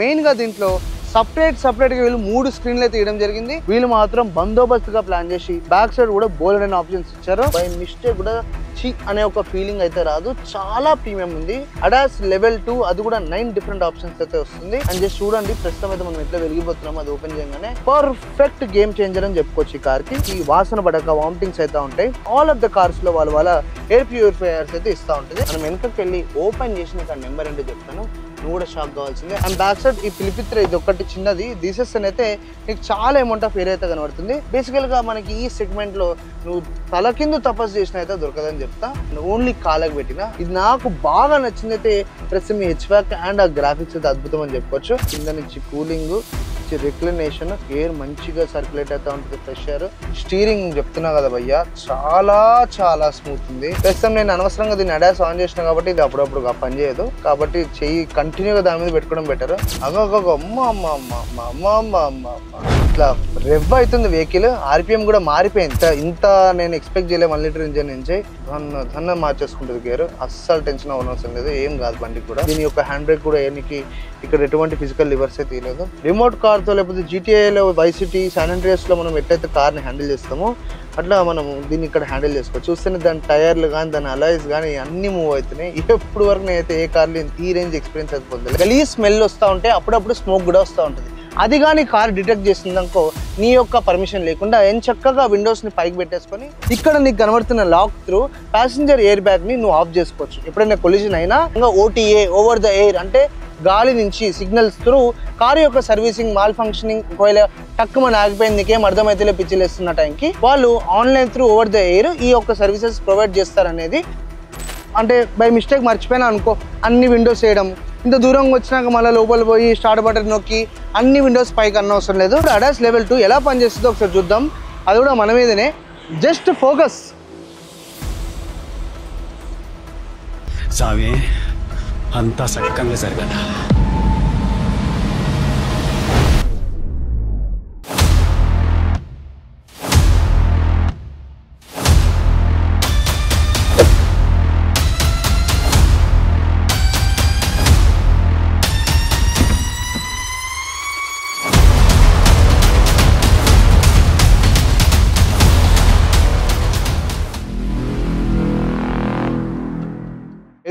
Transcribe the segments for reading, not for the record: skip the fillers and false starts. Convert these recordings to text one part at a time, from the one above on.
Main గా దీంట్లో separate గా వీళ్ళు 3 స్క్రీన్లు అయితే ఇవ్వడం జరిగింది. వీళ్ళు మాత్రం బందోబస్తుగా ప్లాన్ చేసి బ్యాక్ సైడ్ కూడా బోల్డ్ అనే ఆప్షన్స్ ఇచ్చారు. బై మిస్టేక్ కూడా చి అనే ఒక ఫీలింగ్ అయితే రాదు. చాలా ప్రీమియం ఉంది. అడాస్ లెవెల్ 2 అది కూడా 9 డిఫరెంట్ ఆప్షన్స్ అయితే వస్తుంది. అండ్ జస్ట్ చూడండి, ప్రస్తుతం అయితే మనం ఎట్లా వెలిగిపోతున్నాం. అది ఓపెన్ చేయగానే పర్ఫెక్ట్ గేమ్ చేంజర్ అని చెప్పుకోవచ్చు. ఈ కార్ కి ఈ వాసన పడక వామిటింగ్స్ అయితే ఉంటాయి. ఆల్ ఆఫ్ ద కార్స్ లో వాళ్ళ ఎయిర్ ప్యూరిఫైయర్స్ అయితే ఇస్తూ ఉంటుంది. మనం వెనకకి వెళ్ళి ఓపెన్ చేసిన ఇక్కడ నెంబర్ ఏంటో చెప్తాను, నువ్వు కూడా షాక్ కావాల్సిందే. అండ్ బ్యాక్ సైడ్ ఈ పిలిపిత్ర ఇది ఒకటి చిన్నది తీసేస్తేనే అయితే నీకు చాలా అమౌంట్ ఆఫ్ ఎయిర్ అయితే కనబడుతుంది. బేసికల్ గా మనకి ఈ సెగ్మెంట్ లో నువ్వు తల కింద తపస్సు చేసిన అయితే దొరకదని చెప్తా. ఓన్లీ కాలకు పెట్టిన ఇది నాకు బాగా నచ్చింది. అయితే ప్రస్తుతం ఈ హెచ్ బ్యాక్ అండ్ ఆ గ్రాఫిక్స్ అయితే అద్భుతం అని చెప్పుకోవచ్చు. కింద నుంచి కూలింగ్, రిక్లినేషన్, ఎయిర్ మంచిగా సర్క్యులేట్ అవుతా ఉంటుంది. ఫ్రెష్ ఎయిర్, స్టీరింగ్ చెప్తున్నా కదా భయ్యా, చాలా స్మూత్ ఉంది. ప్రస్తుతం నేను అనవసరంగా దీన్ని అడాస్ ఆన్ చేసిన కాబట్టి ఇది అప్పుడప్పుడు పని చేయదు. కాబట్టి చెయ్యి కంటిన్యూగా దాని మీద పెట్టుకోవడం బెటర్. ఇట్లా రెవ్ అవుతుంది వెహికల్. ఆర్పిఎం కూడా మారిపోయింది. ఇంత నేను ఎక్స్పెక్ట్ చేయలేదు 1 లీటర్ ఇంజన్ నుంచి. ధన్న మార్చేసుకుంటుంది గేర్. అస్సలు టెన్షన్ అవనవసరం లేదు, ఏం కాదు బండికి కూడా. దీని యొక్క హ్యాండ్ బ్రేక్ కూడా ఏనికి ఇక్కడ ఎటువంటి ఫిజికల్ లివర్స్ అయితే తీయలేదు. రిమోట్ కార్ తో లేకపోతే జీటీఏలో, వైస్ సిటీ, శాన్ ఆండ్రియాస్ లో మనం ఎట్లయితే కార్ని హ్యాండిల్ చేస్తామో అట్లా మనం దీన్ని ఇక్కడ హ్యాండిల్ చేసుకోవచ్చు. చూస్తేనే దాని టైర్లు కానీ దాని అలాయిస్ కానీ అన్ని మూవ్ అవుతున్నాయి. ఎప్పుడు వరకు నేనైతే ఏ కార్లు ఈ రేంజ్ ఎక్స్పీరియన్స్ అయితే పొందలేదు. గలీజ్ స్మెల్ వస్తూ ఉంటే అప్పుడప్పుడు స్మోక్ కూడా వస్తూ ఉంటుంది. అది కానీ కార్ డిటెక్ట్ చేసిందనుకో నీ యొక్క పర్మిషన్ లేకుండా ఏం చక్కగా విండోస్ ని పైకి పెట్టేసుకొని ఇక్కడ నీకు కనబడుతున్న lock through passenger air bag ని నువ్వు ఆఫ్ చేసుకోవచ్చు. ఎప్పుడైనా కొలిజన్ అయినా ఇంకా ఓటీఏ, ఓవర్ ద ఎయిర్ అంటే గాలి నుంచి సిగ్నల్స్ త్రూ కారు యొక్క సర్వీసింగ్, మాల్ ఫంక్షనింగ్ ఒకవేళ టక్కుమని ఆగిపోయింది, నీకేం అర్థమైతే పిచ్చిలేస్తున్న టైంకి వాళ్ళు online through over the air ఈ యొక్క సర్వీసెస్ ప్రొవైడ్ చేస్తారనేది. అంటే బై మిస్టేక్ మర్చిపోయినా అనుకో, అన్ని విండోస్ వేయడం, ఇంత దూరం వచ్చినాక మళ్ళీ లోపల పోయి స్టార్ట్ బటన్ నొక్కి అన్ని విండోస్ పైకి అనవసరం లేదు. అడాస్ లెవెల్ 2 ఎలా పనిచేస్తుందో ఒకసారి చూద్దాం. అది కూడా మన మీదనే. Just focus. సామి అంతా సక్కంగా జరగదా.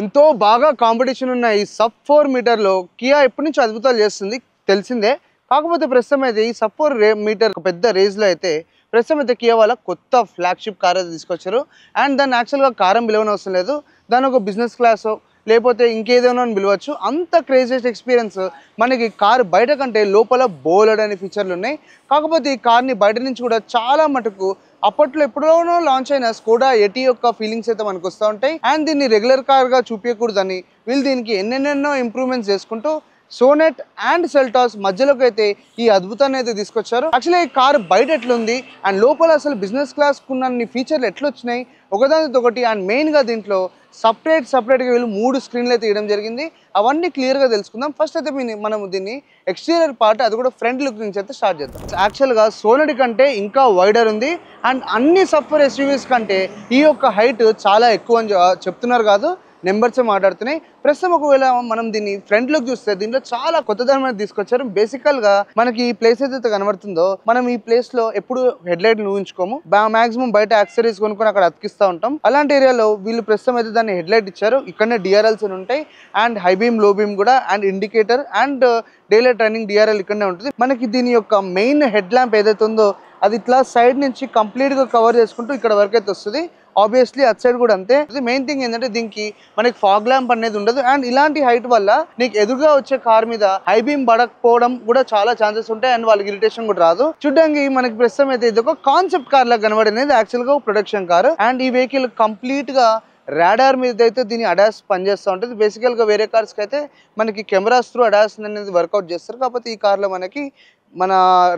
ఎంతో బాగా కాంపిటీషన్ ఉన్న ఈ సబ్ 4 మీటర్లో కియా ఎప్పటి నుంచి అద్భుతాలు చేస్తుంది తెలిసిందే. కాకపోతే ప్రస్తుతం అయితే ఈ సబ్ 4 మీటర్ పెద్ద రేంజ్లో అయితే ప్రస్తుతం అయితే కియా వాళ్ళ కొత్త ఫ్లాగ్షిప్ కార్ అయితే తీసుకొచ్చారు. అండ్ దాన్ని యాక్చువల్గా కారం పిలవనవసరం లేదు, దాని ఒక బిజినెస్ క్లాస్ లేకపోతే ఇంకేదైనా అని పిలవచ్చు. అంత క్రేజియస్ట్ ఎక్స్పీరియన్స్ మనకి కార్ బయట కంటే లోపల బోలెడ్ అనే ఫీచర్లు ఉన్నాయి. కాకపోతే ఈ కార్ని బయట నుంచి కూడా చాలా మటుకు అప్పట్లో ఎప్పుడోనో లాంచ్ అయిన స్కోడా ఎటీ యొక్క ఫీలింగ్స్ అయితే మనకు వస్తూ ఉంటాయి. అండ్ దీన్ని రెగ్యులర్ కార్గా చూపించకూడదని వీళ్ళు దీనికి ఎన్నెన్నెన్నో ఇంప్రూవ్మెంట్స్ చేసుకుంటూ సోనెట్ అండ్ సెల్టాస్ మధ్యలోకి అయితే ఈ అద్భుతాన్ని అయితే తీసుకొచ్చారు. యాక్చువల్లీ ఈ కార్ బయట ఎట్లుంది అండ్ లోపల అసలు బిజినెస్ క్లాస్ కున్న ఫీచర్లు ఎట్లొచ్చినాయి ఒకదానితో ఒకటి. అండ్ మెయిన్గా దీంట్లో సపరేట్గా వీళ్ళు 3 స్క్రీన్లు అయితే ఇవ్వడం జరిగింది. అవన్నీ క్లియర్గా తెలుసుకుందాం. ఫస్ట్ అయితే మనం దీన్ని ఎక్స్టీరియర్ పార్ట్, అది కూడా ఫ్రంట్ లుక్ నుంచి అయితే స్టార్ట్ చేద్దాం. యాక్చువల్గా సోనెట్ కంటే ఇంకా వైడర్ ఉంది. అండ్ అన్ని సఫర్ ఎస్యూవీస్ కంటే ఈ యొక్క హైట్ చాలా ఎక్కువ అని చెప్తున్నారు కాదు, నెంబర్సే మాట్లాడుతున్నాయి. ప్రస్తుతం ఒకవేళ మనం దీన్ని ఫ్రంట్ లుక్ చూస్తే దీంట్లో చాలా కొత్తదనం తీసుకొచ్చారు. బేసికల్ గా మనకి ఈ ప్లేస్ ఏదైతే కనబడుతుందో మనం ఈ ప్లేస్ లో ఎప్పుడు హెడ్ లైట్ ఊహించుకోము. మాక్సిమం బయట యాక్సెసరీస్ కొనుక్కొని అక్కడ అతికిస్తూ ఉంటాం. అలాంటి ఏరియాలో వీళ్ళు ప్రస్తుతం అయితే దాన్ని హెడ్ లైట్ ఇచ్చారు. ఇక్కడనే డిఆర్ఎల్స్ ఉంటాయి and high beam, low beam కూడా, and indicator and day light running DRL ఇక్కడనే ఉంటుంది. మనకి దీని యొక్క మెయిన్ హెడ్ ల్యాంప్ ఏదైతే ఉందో అది ఇట్లా సైడ్ నుంచి కంప్లీట్ గా కవర్ చేసుకుంటూ ఇక్కడ వరకు అయితే వస్తుంది. ఆబ్వియస్లీ అట్ సైడ్ కూడా అంతే. మెయిన్ థింగ్ ఏంటంటే దీనికి మనకి ఫాగ్ ల్యాంప్ అనేది ఉండదు. అండ్ ఇలాంటి హైట్ వల్ల నీకు ఎదురుగా వచ్చే కార్ మీద హై బీమ్ పడకపోవడం కూడా చాలా ఛాన్సెస్ ఉంటాయి. అండ్ వాళ్ళకి ఇరిటేషన్ కూడా రాదు. చూడడానికి మనకి ప్రస్తుతం అయితే ఇది ఒక కాన్సెప్ట్ కార్ లాగా కనబడినది, యాక్చువల్ గా ప్రొడక్షన్ కార్. అండ్ ఈ వెహికల్ కంప్లీట్ గా రాడార్ మీద అయితే దీని అడాస్ పనిచేస్తూ ఉంటుంది. బేసికల్ గా వేరే కార్స్కి అయితే మనకి కెమెరాస్ త్రూ అడాస్ అనేది వర్కౌట్ చేస్తారు. కాకపోతే ఈ కార్లో మనకి మన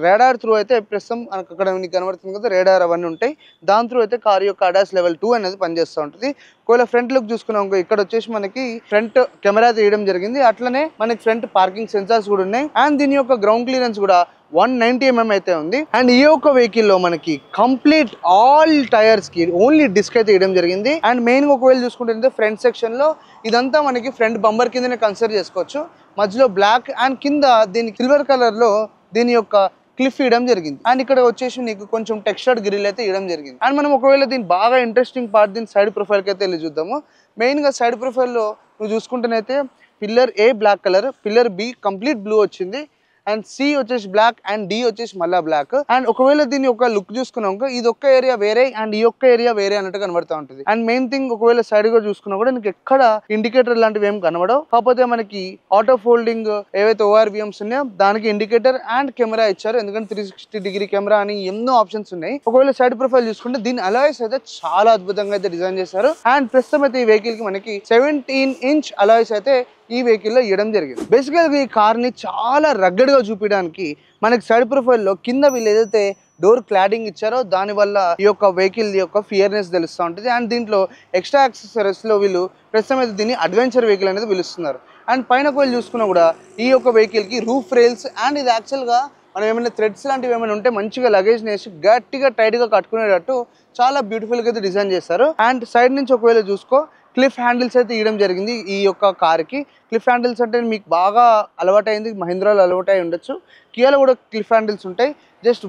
రేడార్ త్రూ అయితే ప్రస్తుతం మనకు అక్కడ మీకు కనబడుతుంది కదా, రేడార్ అవన్నీ ఉంటాయి. దాని త్రూ అయితే కార్ యొక్క అడాస్ లెవెల్ 2 అనేది పనిచేస్తూ ఉంటుంది. ఒకవేళ ఫ్రంట్ లుక్ చూసుకున్నాం, ఇక్కడ వచ్చేసి మనకి ఫ్రంట్ కెమెరా తీయడం జరిగింది. అట్లనే మనకి ఫ్రంట్ పార్కింగ్ సెన్సార్స్ కూడా ఉన్నాయి. అండ్ దీని యొక్క గ్రౌండ్ క్లియరెన్స్ కూడా 190 mm అయితే ఉంది. అండ్ ఈ యొక్క వెహికల్ లో మనకి కంప్లీట్ ఆల్ టైర్స్ కి ఓన్లీ డిస్క్ అయితే ఇవ్వడం జరిగింది. అండ్ మెయిన్ గా ఒకవేళ చూసుకుంటే ఫ్రంట్ సెక్షన్ లో ఇదంతా మనకి ఫ్రంట్ బంబర్ కిందనే కన్సిడర్ చేసుకోవచ్చు. మధ్యలో బ్లాక్ అండ్ కింద దీని సిల్వర్ కలర్ లో దీని యొక్క క్లిఫ్ ఇవ్వడం జరిగింది. అండ్ ఇక్కడ వచ్చేసి నీకు కొంచెం టెక్స్చర్డ్ గ్రిల్ అయితే ఇవ్వడం జరిగింది. అండ్ మనం ఒకవేళ దీని బాగా ఇంట్రెస్టింగ్ పార్ట్ దీని సైడ్ ప్రొఫైల్ కి అయితే వెళ్ళి చూద్దాము. మెయిన్ గా సైడ్ ప్రొఫైల్ లో నువ్వు చూసుకుంటేనైతే pillar A black colour, pillar B complete blue వచ్చింది, అండ్ సి వచ్చేసి బ్లాక్ అండ్ డి వచ్చేసి మళ్ళా బ్లాక్. అండ్ ఒకవేళ దీని యొక్క లుక్ చూసుకున్నాక ఇది ఒక్క ఏరియా వేరే అండ్ ఈ ఒక్క ఏరియా వేరే అన్నట్టు కనబడతా ఉంటుంది. అండ్ మెయిన్ థింగ్ ఒకవేళ సైడ్ గా చూసుకున్నా కూడా నీకు ఎక్కడ ఇండికేటర్ లాంటివి ఏం కనబడవు. కాకపోతే మనకి ఆటో ఫోల్డింగ్ ఏవైతే ORVMs ఉన్నాయో దానికి ఇండికేటర్ అండ్ కెమెరా ఇచ్చారు. ఎందుకంటే 360 కెమెరా అని ఎన్నో ఆప్షన్స్ ఉన్నాయి. ఒకవేళ సైడ్ ప్రొఫైల్ చూసుకుంటే దీని అలాయ్స్ అయితే చాలా అద్భుతంగా అయితే డిజైన్ చేశారు. అండ్ ప్రస్తుతం అయితే ఈ వెహికల్ కి మనకి 17" అలాయ్స్ అయితే ఈ వెహికల్ లో ఇవ్వడం జరిగింది. బేసికల్ గా ఈ కార్ ని చాలా రగ్గడ్ గా చూపించడానికి మనకి సైడ్ ప్రొఫైల్ లో కింద వీళ్ళు ఏదైతే డోర్ క్లాడింగ్ ఇచ్చారో దాని వల్ల ఈ యొక్క వెహికల్ యొక్క ఫియర్నెస్ తెలుస్తూ ఉంటుంది. అండ్ దీంట్లో ఎక్స్ట్రా యాక్సెసరీస్ లో వీళ్ళు ప్రస్తుతం అయితే దీన్ని అడ్వెంచర్ వెహికల్ అనేది పిలుస్తున్నారు. అండ్ పైన ఒకవేళ చూసుకున్నా కూడా ఈ యొక్క వెహికల్ కి రూఫ్ రైల్స్ అండ్ ఇది యాక్చువల్ గా మనం ఏమైనా థ్రెడ్స్ లాంటివి ఏమైనా ఉంటే మంచిగా లగేజ్ వేసి గట్టిగా టైట్ గా కట్టుకునేటట్టు చాలా బ్యూటిఫుల్ గా అయితే డిజైన్ చేస్తారు. అండ్ సైడ్ నుంచి ఒకవేళ చూసుకో క్లిఫ్ హ్యాండిల్స్ అయితే ఇవ్వడం జరిగింది. ఈ యొక్క కార్కి క్లిఫ్ హ్యాండిల్స్ అంటే మీకు బాగా అలవాటైంది, మహీంద్రాలో అలవాటై ఉండొచ్చు. కియాలో కూడా క్లిఫ్ హ్యాండిల్స్ ఉంటాయి. జస్ట్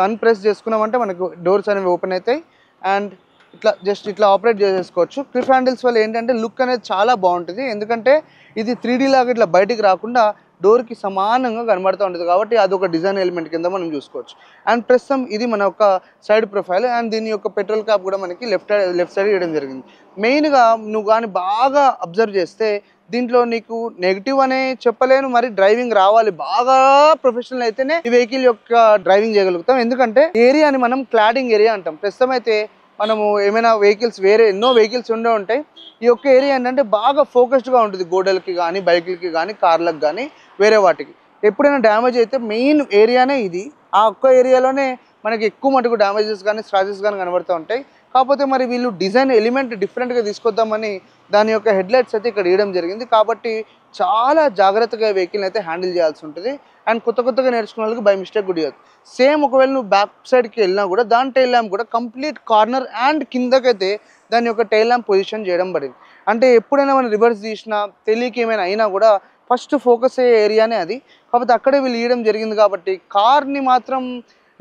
వన్ ప్రెస్ చేసుకున్నామంటే మనకు డోర్స్ అనేవి ఓపెన్ అవుతాయి అండ్ ఇట్లా ఆపరేట్ చేసేసుకోవచ్చు. క్లిఫ్ హ్యాండిల్స్ వల్ల ఏంటంటే లుక్ అనేది చాలా బాగుంటుంది. ఎందుకంటే ఇది 3D లాగా ఇట్లా బయటికి రాకుండా డోర్కి సమానంగా కనబడుతూ ఉంటుంది కాబట్టి అదొక డిజైన్ ఎలిమెంట్ కింద మనం చూసుకోవచ్చు. అండ్ ప్రస్తుతం ఇది మన యొక్క సైడ్ ప్రొఫైల్. అండ్ దీని యొక్క పెట్రోల్ క్యాప్ కూడా మనకి లెఫ్ట్ సైడ్ ఇవ్వడం జరిగింది. మెయిన్గా నువ్వు కానీ బాగా అబ్జర్వ్ చేస్తే దీంట్లో నీకు నెగిటివ్ అనే చెప్పలేను, మరి డ్రైవింగ్ రావాలి, బాగా ప్రొఫెషనల్ అయితేనే ఈ వెహికల్ యొక్క డ్రైవింగ్ చేయగలుగుతాం. ఎందుకంటే ఏరియాని మనం క్లాడింగ్ ఏరియా అంటాం. ప్రస్తుతం అయితే మనము ఏమైనా వెహికల్స్ వేరే ఎన్నో వెహికల్స్ ఉండే ఉంటాయి. ఈ యొక్క ఏరియా ఏంటంటే బాగా ఫోకస్డ్గా ఉంటుంది గోడలకి కానీ, బైకులకి కానీ, కార్లకు కానీ, వేరే వాటికి. ఎప్పుడైనా డ్యామేజ్ అయితే మెయిన్ ఏరియానే ఇది. ఆ ఒక్క ఏరియాలోనే మనకి ఎక్కువ మటుకు డ్యామేజెస్ కానీ, స్క్రాచెస్ కానీ కనబడుతూ ఉంటాయి. కాకపోతే మరి వీళ్ళు డిజైన్ ఎలిమెంట్ డిఫరెంట్గా తీసుకొద్దామని దాని యొక్క హెడ్లైట్స్ అయితే ఇక్కడ ఇవ్వడం జరిగింది. కాబట్టి చాలా జాగ్రత్తగా వెహికల్ని అయితే హ్యాండిల్ చేయాల్సి ఉంటుంది. అండ్ కొత్తగా నేర్చుకున్న వాళ్ళకి బై మిస్టేక్ కూడా ఇవ్వదు. సేమ్ ఒకవేళ నువ్వు బ్యాక్ సైడ్కి వెళ్ళినా కూడా దాని టైల్ ల్యాంప్ కూడా కంప్లీట్ కార్నర్ అండ్ కిందకైతే దాని యొక్క టైల్ ల్యాంప్ పొజిషన్ చేయడం పడింది. అంటే ఎప్పుడైనా మనం రివర్స్ తీసినా తెలియక ఏమైనా అయినా కూడా ఫస్ట్ ఫోకస్ అయ్యే ఏరియానే అది. కాకపోతే అక్కడే వీళ్ళు ఇవ్వడం జరిగింది కాబట్టి కార్ని మాత్రం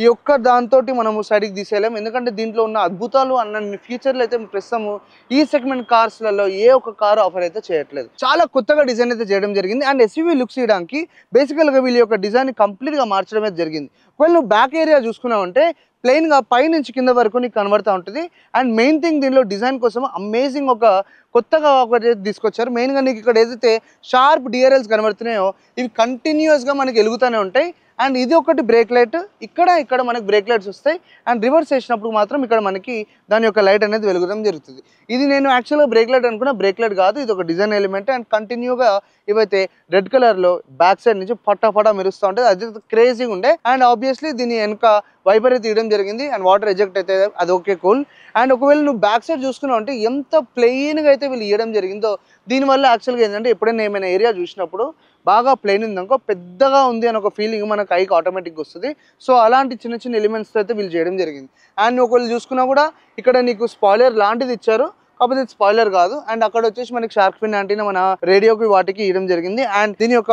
ఈ ఒక్క దాంతో మనము సైడ్కి తీసేయలేము. ఎందుకంటే దీంట్లో ఉన్న అద్భుతాలు అన్ని ఫీచర్లు అయితే ప్రస్తుతము ఈ సెగ్మెంట్ కార్స్లలో ఏ ఒక్క కారు ఆఫర్ అయితే చేయట్లేదు. చాలా కొత్తగా డిజైన్ అయితే చేయడం జరిగింది. అండ్ SUV లుక్స్ ఇవ్వడానికి బేసికల్గా వీళ్ళ యొక్క డిజైన్ కంప్లీట్గా మార్చడం అయితే జరిగింది. ఒకవేళ నువ్వు బ్యాక్ ఏరియా చూసుకున్నావంటే ప్లెయిన్గా పై నుంచి కింద వరకు నీకు కనబడుతూ ఉంటుంది. అండ్ మెయిన్ థింగ్ దీనిలో డిజైన్ కోసం అమేజింగ్ ఒక కొత్తగా ఒకటి తీసుకొచ్చారు. మెయిన్గా నీకు ఇక్కడ ఏదైతే షార్ప్ DRLs కనబడుతున్నాయో ఇవి కంటిన్యూస్గా మనకి వెలుగుతూనే ఉంటాయి. అండ్ ఇది ఒకటి బ్రేక్ లైట్, ఇక్కడ మనకి బ్రేక్ లైట్స్ వస్తాయి. అండ్ రివర్స్ చేసినప్పుడు మాత్రం ఇక్కడ మనకి దాని యొక్క లైట్ అనేది వెలుగడం జరుగుతుంది. ఇది నేను యాక్చువల్గా బ్రేక్ లైట్ అనుకున్నా, బ్రేక్ లైట్ కాదు, ఇది ఒక డిజైన్ ఎలిమెంట్. అండ్ కంటిన్యూగా ఇవైతే రెడ్ కలర్లో బ్యాక్ సైడ్ నుంచి పట్టా మెరుస్తూ ఉంటుంది. అది క్రేజీగా ఉండే. అండ్ ఆబ్వియస్లీ దీని వెనక వైపర్ అయితే తీయడం జరిగింది. అండ్ వాటర్ ఎజెక్ట్ అయితే అది ఓకే కూల్. అండ్ ఒకవేళ నువ్వు బ్యాక్ సైడ్ చూసుకున్నావు అంటే ఎంత ప్లెయిన్గా అయితే వీళ్ళు ఇవ్వడం జరిగిందో దీనివల్ల యాక్చువల్గా ఏంటంటే ఎప్పుడైనా ఏమైనా ఏరియా చూసినప్పుడు బాగా ప్లెయిన్ ఉందనుకో పెద్దగా ఉంది అని ఒక ఫీలింగ్ మనకు ఐకి ఆటోమేటిక్గా వస్తుంది. సో అలాంటి చిన్న ఎలిమెంట్స్తో అయితే వీళ్ళు చేయడం జరిగింది. అండ్ ఒకవేళ చూసుకున్నా కూడా ఇక్కడ నీకు స్పాయిలర్ లాంటిది ఇచ్చారు, కాకపోతే ఇది స్పాయిలర్ కాదు. అండ్ అక్కడ వచ్చేసి మనకి షార్క్ ఫిన్ యాంటీనా మన రేడియోకి వాటికి ఇవ్వడం జరిగింది. అండ్ దీని యొక్క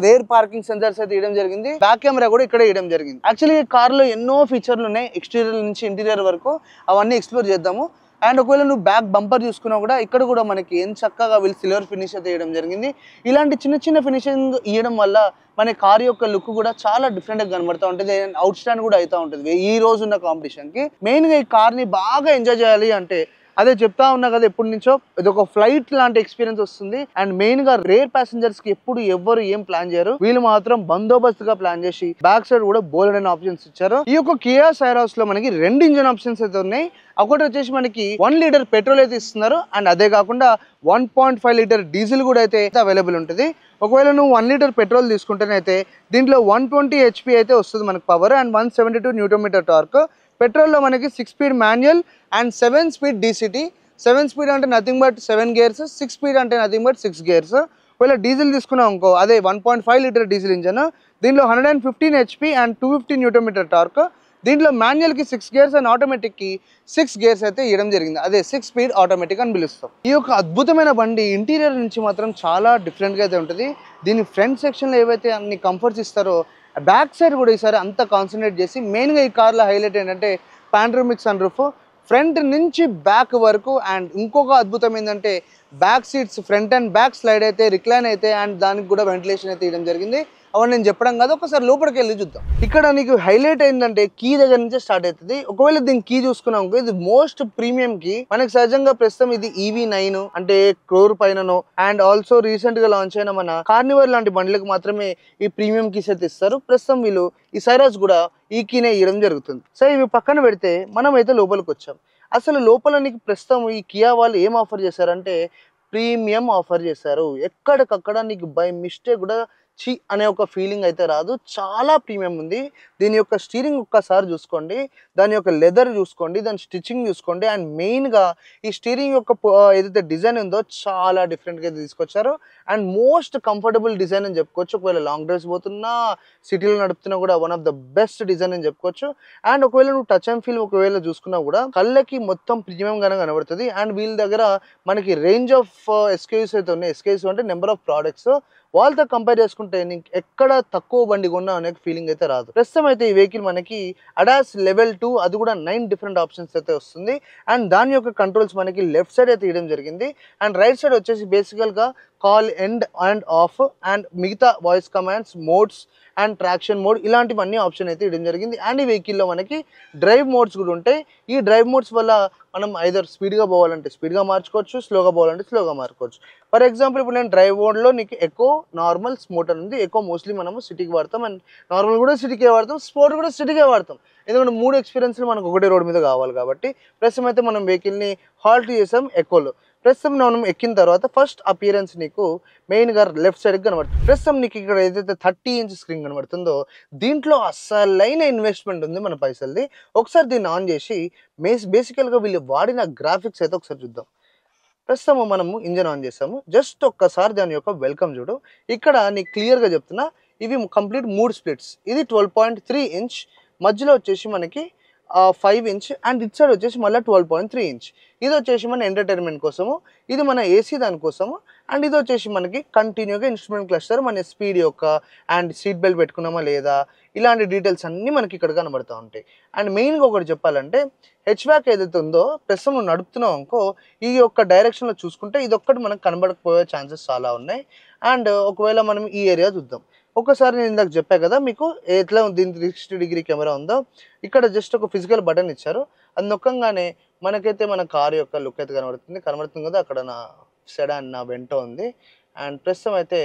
రేర్ పార్కింగ్ సెన్సర్స్ అయితే ఇవ్వడం జరిగింది. బ్యాక్ కెమెరా కూడా ఇక్కడ ఇవ్వడం జరిగింది. యాక్చువల్లీ ఈ కార్లో ఎన్నో ఫీచర్లు ఉన్నాయి, ఎక్స్టీరియర్ నుంచి ఇంటీరియర్ వరకు, అవన్నీ ఎక్స్ప్లోర్ చేద్దాము. అండ్ ఒకవేళ నువ్వు బ్యాక్ బంపర్ చూసుకున్నా కూడా ఇక్కడ కూడా మనకి ఏం చక్కగా వీళ్ళు సిల్వర్ ఫినిష్ అయితే ఇవ్వడం జరిగింది. ఇలాంటి చిన్న ఫినిషింగ్ ఇవ్వడం వల్ల మన కార్ యొక్క లుక్ కూడా చాలా డిఫరెంట్గా కనబడుతూ ఉంటుంది. అవుట్ స్టాండ్ కూడా అవుతూ ఉంటుంది ఈ రోజు ఉన్న కాంపిటీషన్కి. మెయిన్గా ఈ కార్ని బాగా ఎంజాయ్ చేయాలి అంటే అదే చెప్తా ఉన్నా కదా ఎప్పటి నుంచో ఇది ఒక ఫ్లైట్ లాంటి ఎక్స్పీరియన్స్ వస్తుంది. అండ్ మెయిన్ గా రేర్ ప్యాసింజర్స్ కి ఎప్పుడు ఎవరు ఏం ప్లాన్ చేయరు, వీళ్ళు మాత్రం బందోబస్తుగా ప్లాన్ చేసి బ్యాక్ సైడ్ కూడా బోల్డ్ ఆప్షన్స్ ఇచ్చారు. ఈ యొక్క కియా సైరాస్ లో మనకి 2 ఇంజన్ ఆప్షన్స్ అయితే ఉన్నాయి. ఒకటి వచ్చేసి మనకి 1 లీటర్ పెట్రోల్ అయితే ఇస్తున్నారు, అండ్ అదే కాకుండా 1.5 లీటర్ డీజిల్ కూడా అయితే అవైలబుల్ ఉంటుంది. ఒకవేళ నువ్వు 1 లీటర్ పెట్రోల్ తీసుకుంటేనైతే దీంట్లో 120 HP అయితే వస్తుంది మనకు power, and 172 newton metre torque. పెట్రోల్లో మనకి 6 speed manual and 7 speed DCT. 7 speed అంటే నథింగ్ బట్ 7 గేర్స్, 6 స్పీడ్ అంటే నథింగ్ బట్ 6 గేర్స్. ఒకవేళ డీజిల్ తీసుకున్నాం అనుకో, అదే 1.5 లీటర్ డీజిల్ ఇంజన్, దీంట్లో 115 HP and 250 newton metre torque. దీంట్లో మాన్యువల్కి 6 గేర్స్ అండ్ ఆటోమేటిక్కి 6 గేర్స్ అయితే ఇవ్వడం జరిగింది, అదే 6 స్పీడ్ ఆటోమేటిక్ అని పిలుస్తాం. ఈ యొక్క అద్భుతమైన బండి ఇంటీరియర్ నుంచి మాత్రం చాలా డిఫరెంట్గా అయితే ఉంటుంది. దీని ఫ్రంట్ సెక్షన్లో ఏవైతే అన్ని కంఫర్ట్స్ ఇస్తారో బ్యాక్ సైడ్ కూడా ఈసారి అంతా కాన్సన్ట్రేట్ చేసి, మెయిన్గా ఈ కార్లో హైలైట్ ఏంటంటే పాండ్రోమిక్ సన్ రూఫ్ ఫ్రంట్ నుంచి బ్యాక్ వరకు. అండ్ ఇంకొక అద్భుతం ఏంటంటే back seats front and back slide అయితే రిక్లైన్ అయితే, అండ్ దానికి కూడా వెంటిలేషన్ అయితే ఇవ్వడం జరిగింది. అవన్నీ నేను చెప్పడం కాదు, ఒకసారి లోపలికి వెళ్ళి చూద్దాం. ఇక్కడ నీకు హైలైట్ ఏంటంటే కీ దగ్గర నుంచే స్టార్ట్ అవుతుంది. ఒకవేళ దీని కీ చూసుకున్నాం, ఇది మోస్ట్ ప్రీమియం కీ. మనకి సహజంగా ప్రస్తుతం ఇది EV9 అంటే క్రోర్ పైననో, అండ్ ఆల్సో రీసెంట్ గా లాంచ్ అయిన మన కార్నివర్ లాంటి బండ్లకు మాత్రమే ఈ ప్రీమియం కీస్ అయితే ఇస్తారు. ప్రస్తుతం వీళ్ళు ఈ సైరాస్ కూడా ఈ కీనే ఇవ్వడం జరుగుతుంది. సో ఇవి పక్కన పెడితే మనం అయితే లోపలికి వచ్చాం. అసలు లోపల నీకు ప్రస్తుతం ఈ కియా వాళ్ళు ఏం ఆఫర్ చేశారంటే ప్రీమియం ఆఫర్ చేశారు. ఎక్కడికక్కడ నీకు బై మిస్టేక్ కూడా చి అనే ఒక ఫీలింగ్ అయితే రాదు, చాలా ప్రీమియం ఉంది. దీని యొక్క స్టీరింగ్ ఒక్కసారి చూసుకోండి, దాని యొక్క లెదర్ చూసుకోండి, దాని స్టిచ్చింగ్ చూసుకోండి. అండ్ మెయిన్గా ఈ స్టీరింగ్ యొక్క ఏదైతే డిజైన్ ఉందో చాలా డిఫరెంట్గా తీసుకొచ్చారు. అండ్ మోస్ట్ కంఫర్టబుల్ డిజైన్ అని చెప్పుకోవచ్చు. ఒకవేళ లాంగ్ డ్రైవ్స్ పోతున్నా, సిటీలో నడుపుతున్నా కూడా one of the best design అని చెప్పుకోవచ్చు. అండ్ ఒకవేళ నువ్వు టచ్ అండ్ ఫీల్ ఒకవేళ చూసుకున్నా కూడా కళ్ళకి మొత్తం ప్రీమియంగానే కనబడుతుంది. అండ్ వీళ్ళ దగ్గర మనకి రేంజ్ ఆఫ్ SKUs అయితే ఉన్నాయి. SKUs అంటే నెంబర్ ఆఫ్ ప్రోడక్ట్స్. వాళ్ళతో కంపేర్ చేసుకుంటే నీకు ఎక్కడ తక్కువ బండి కొన్నా అనే ఫీలింగ్ అయితే రాదు. ప్రస్తుతం అయితే ఈ వెహికల్ మనకి ADAS Level 2, అది కూడా 9 డిఫరెంట్ ఆప్షన్స్ అయితే వస్తుంది. అండ్ దాని యొక్క కంట్రోల్స్ మనకి లెఫ్ట్ సైడ్ అయితే ఇవ్వడం జరిగింది. అండ్ రైట్ సైడ్ వచ్చేసి బేసికల్గా call end and off, and మిగతా voice commands, modes and traction mode ఇలాంటివన్నీ ఆప్షన్ అయితే ఇవ్వడం జరిగింది. అండ్ ఈ వెహికల్లో మనకి డ్రైవ్ మోడ్స్ కూడా ఉంటాయి. ఈ డ్రైవ్ మోడ్స్ వల్ల మనం ఐదర్ స్పీడ్గా పోవాలంటే స్పీడ్గా మార్చుకోవచ్చు, స్లోగా పోవాలంటే స్లోగా మార్చుకోవచ్చు. ఫర్ ఎగ్జాంపుల్ ఇప్పుడు నేను డ్రైవ్ మోడ్లో నీకు ఎకో, నార్మల్, స్పోర్ట్ అని ఉంది. ఎకో మోస్ట్లీ మనము సిటీకి వాడతాం, అండ్ నార్మల్ కూడా సిటీకే వాడతాం, స్పోర్ట్ కూడా సిటీకే వాడతాం. ఎందుకంటే 3 ఎక్స్పీరియన్స్లు మనకు ఒకటే రోడ్ మీద కావాలి కాబట్టి. ప్రస్తుతం అయితే మనం వెహికల్ని హాల్ట్ చేసాం ఎకోలో. ప్రస్తుతం మనం ఎక్కిన తర్వాత ఫస్ట్ అపియరెన్స్ నీకు మెయిన్గా లెఫ్ట్ సైడ్కి కనబడుతుంది. ప్రస్తుతం నీకు ఇక్కడ ఏదైతే 30 ఇంచ్ స్క్రీన్ కనబడుతుందో దీంట్లో అస్సలైన ఇన్వెస్ట్మెంట్ ఉంది మన పైసలది. ఒకసారి దీన్ని ఆన్ చేసి బేసికల్గా వీళ్ళు వాడిన గ్రాఫిక్స్ అయితే ఒకసారి చూద్దాం. ప్రస్తుతం మనము ఇంజన్ ఆన్ చేసాము. జస్ట్ ఒక్కసారి దాని యొక్క వెల్కమ్ చూడు. ఇక్కడ నీకు క్లియర్గా చెప్తున్నా, ఇవి కంప్లీట్ 3 స్ప్లిట్స్. ఇది 12.3 ఇంచ్, మధ్యలో వచ్చేసి మనకి 5 ఇంచ్, అండ్ ఇట్ సైడ్ వచ్చేసి మళ్ళీ 12.3 ఇంచ్. ఇది వచ్చేసి మన ఎంటర్టైన్మెంట్ కోసము, ఇది మన ఏసీ దానికోసము, అండ్ ఇది వచ్చేసి మనకి కంటిన్యూగా ఇన్స్ట్రుమెంట్ క్లస్టర్, మన స్పీడ్ యొక్క అండ్ సీట్ బెల్ట్ పెట్టుకున్నామా లేదా ఇలాంటి డీటెయిల్స్ అన్నీ మనకి ఇక్కడ కనబడుతూ ఉంటాయి. అండ్ మెయిన్గా ఒకటి చెప్పాలంటే హెచ్బ్యాక్ ఏదైతే ఉందో ప్రస్తుతం నువ్వు నడుపుతున్నావు అనుకో, ఈ యొక్క డైరెక్షన్లో చూసుకుంటే ఇది ఒక్కటి మనకు కనబడకపోయే ఛాన్సెస్ చాలా ఉన్నాయి. అండ్ ఒకవేళ మనం ఈ ఏరియా చూద్దాం. ఒకసారి నేను ఇందాక చెప్పా కదా మీకు ఎట్లా దీని 360 డిగ్రీ కెమెరా ఉందో, ఇక్కడ జస్ట్ ఒక ఫిజికల్ బటన్ ఇచ్చారు. అది నొక్కంగానే మనకైతే మన కారు యొక్క లుక్ అయితే కనబడుతుంది కదా, అక్కడ నా సెడాన్ నా వెంట ఉంది. అండ్ ప్రస్తుతం అయితే